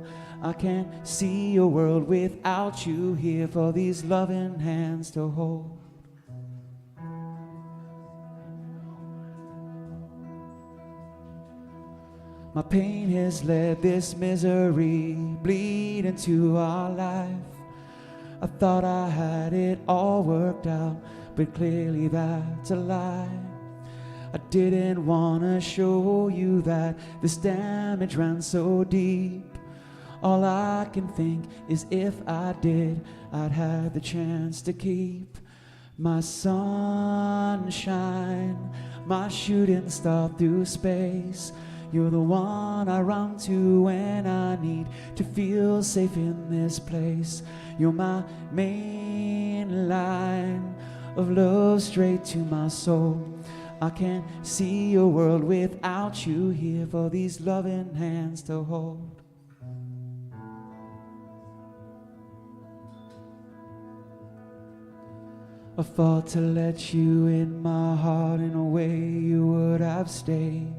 I can't see a world without you here for these loving hands to hold. My pain has let this misery bleed into our life. I thought I had it all worked out, but clearly that's a lie. I didn't want to show you that this damage ran so deep. All I can think is if I did, I'd have the chance to keep my sunshine, my shooting star through space. You're the one I run to when I need to feel safe in this place. You're my main line of love straight to my soul. I can't see a world without you here for these loving hands to hold. I fought to let you in my heart in a way you would have stayed.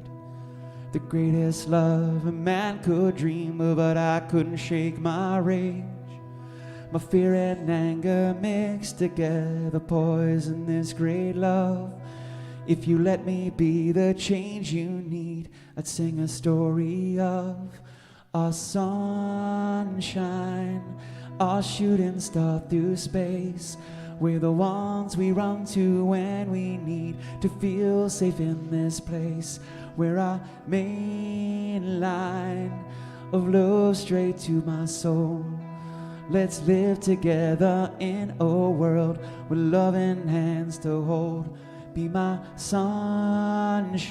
The greatest love a man could dream of, but I couldn't shake my rage. My fear and anger mixed together, poison this great love. If you let me be the change you need, I'd sing a story of our sunshine, our shooting star through space. We're the ones we run to when we need to feel safe in this place. We're our main line of love straight to my soul. Let's live together in a world with loving hands to hold. Be my sunshine,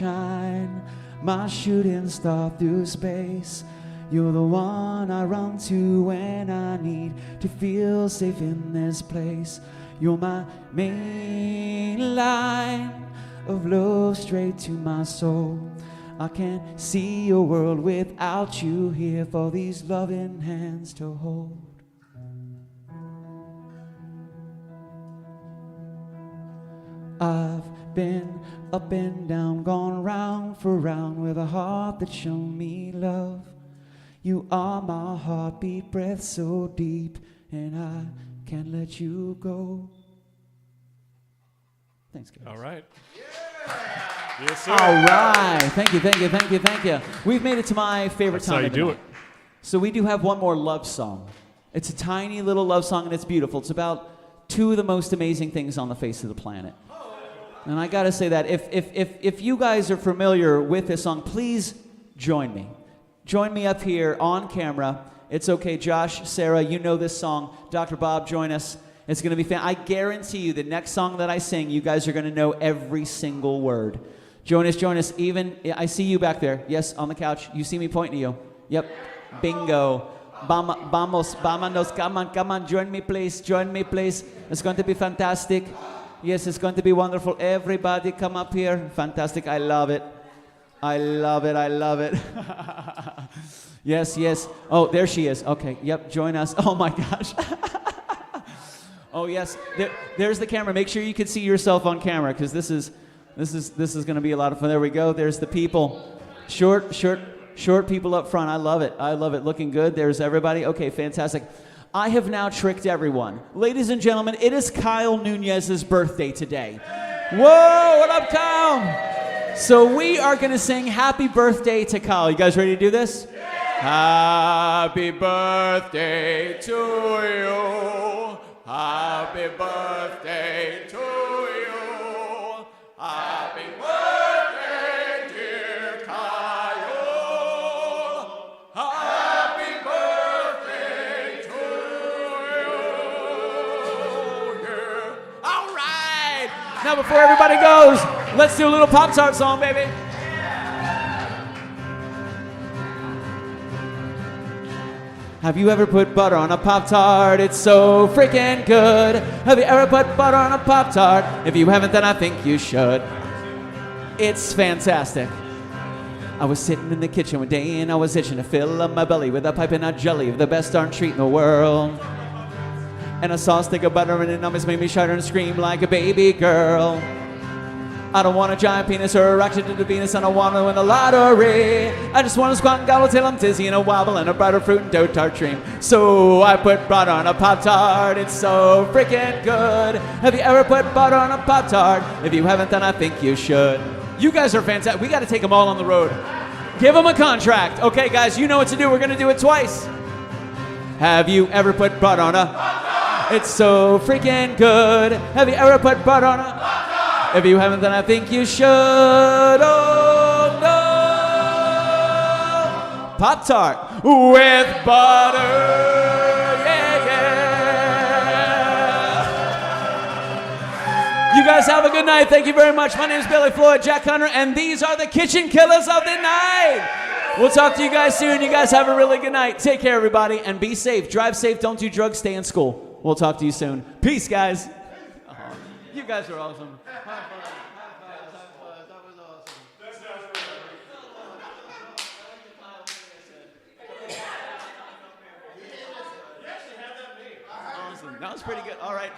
my shooting star through space. You're the one I run to when I need to feel safe in this place. You're my main line of love straight to my soul. I can't see a world without you here for these loving hands to hold. I've been up and down, gone round for round with a heart that's shown me love. You are my heartbeat, breath so deep, and I can't let you go. Thanks, guys. All right. Yes, sir. All right. Thank you, thank you, thank you, thank you. We've made it to my favorite That's time how you of the do night. it. So we do have one more love song. It's a tiny little love song, and it's beautiful. It's about two of the most amazing things on the face of the planet. And I gotta say that if you guys are familiar with this song, please join me. Join me up here on camera. It's okay, Josh, Sarah, you know this song. Dr. Bob, join us. It's gonna be fun. I guarantee you the next song that I sing, you guys are gonna know every single word. Join us, join us. Even, I see you back there. Yes, on the couch. You see me pointing to you. Yep, bingo. Vamos, vámonos, come on, join me please, join me please. It's going to be fantastic. Yes, it's going to be wonderful. Everybody come up here. Fantastic, I love it. I love it, I love it. Yes, yes. Oh, there she is. Okay, yep, join us. Oh my gosh. Oh yes, there's the camera. Make sure you can see yourself on camera because this is going to be a lot of fun. There we go. There's the people. Short people up front. I love it. I love it. Looking good. There's everybody. Okay, fantastic. I have now tricked everyone. Ladies and gentlemen, it is Kyle Nunez's birthday today. Whoa, what up, Kyle? So we are going to sing happy birthday to Kyle. You guys ready to do this? Happy birthday to you. Happy birthday to you. Happy birthday, dear Kyle. Happy birthday to you. Yeah. All right. Now before everybody goes, let's do a little Pop-Tart song, baby. Have you ever put butter on a Pop-Tart? It's so freaking good. Have you ever put butter on a Pop-Tart? If you haven't, then I think you should. It's fantastic. I was sitting in the kitchen one day and I was itching to fill up my belly with a piping hot jelly of the best darn treat in the world. And I saw a stick of butter and it almost made me shudder and scream like a baby girl. I don't want a giant penis or a rocket to the Venus. I don't want to win the lottery. I just want to squat and gobble till I'm dizzy and a wobble and a brighter fruit and dough tart dream. So I put butter on a Pop-Tart. It's so freaking good. Have you ever put butter on a Pop-Tart? If you haven't, then I think you should. You guys are fantastic. We got to take them all on the road. Give them a contract. Okay, guys, you know what to do. We're going to do it twice. Have you ever put butter on a Pop-Tart? It's so freaking good. Have you ever put butter on a Pop-Tart? If you haven't, then I think you should. Oh, no. Pop-Tart with butter. Yeah, yeah. You guys have a good night. Thank you very much. My name is Billy Floyd, Jack Hunter, and these are the Kitchen Killers of the night. We'll talk to you guys soon. You guys have a really good night. Take care, everybody, and be safe. Drive safe. Don't do drugs. Stay in school. We'll talk to you soon. Peace, guys. You guys are awesome. High five. That was awesome. Awesome. That was pretty good. All right.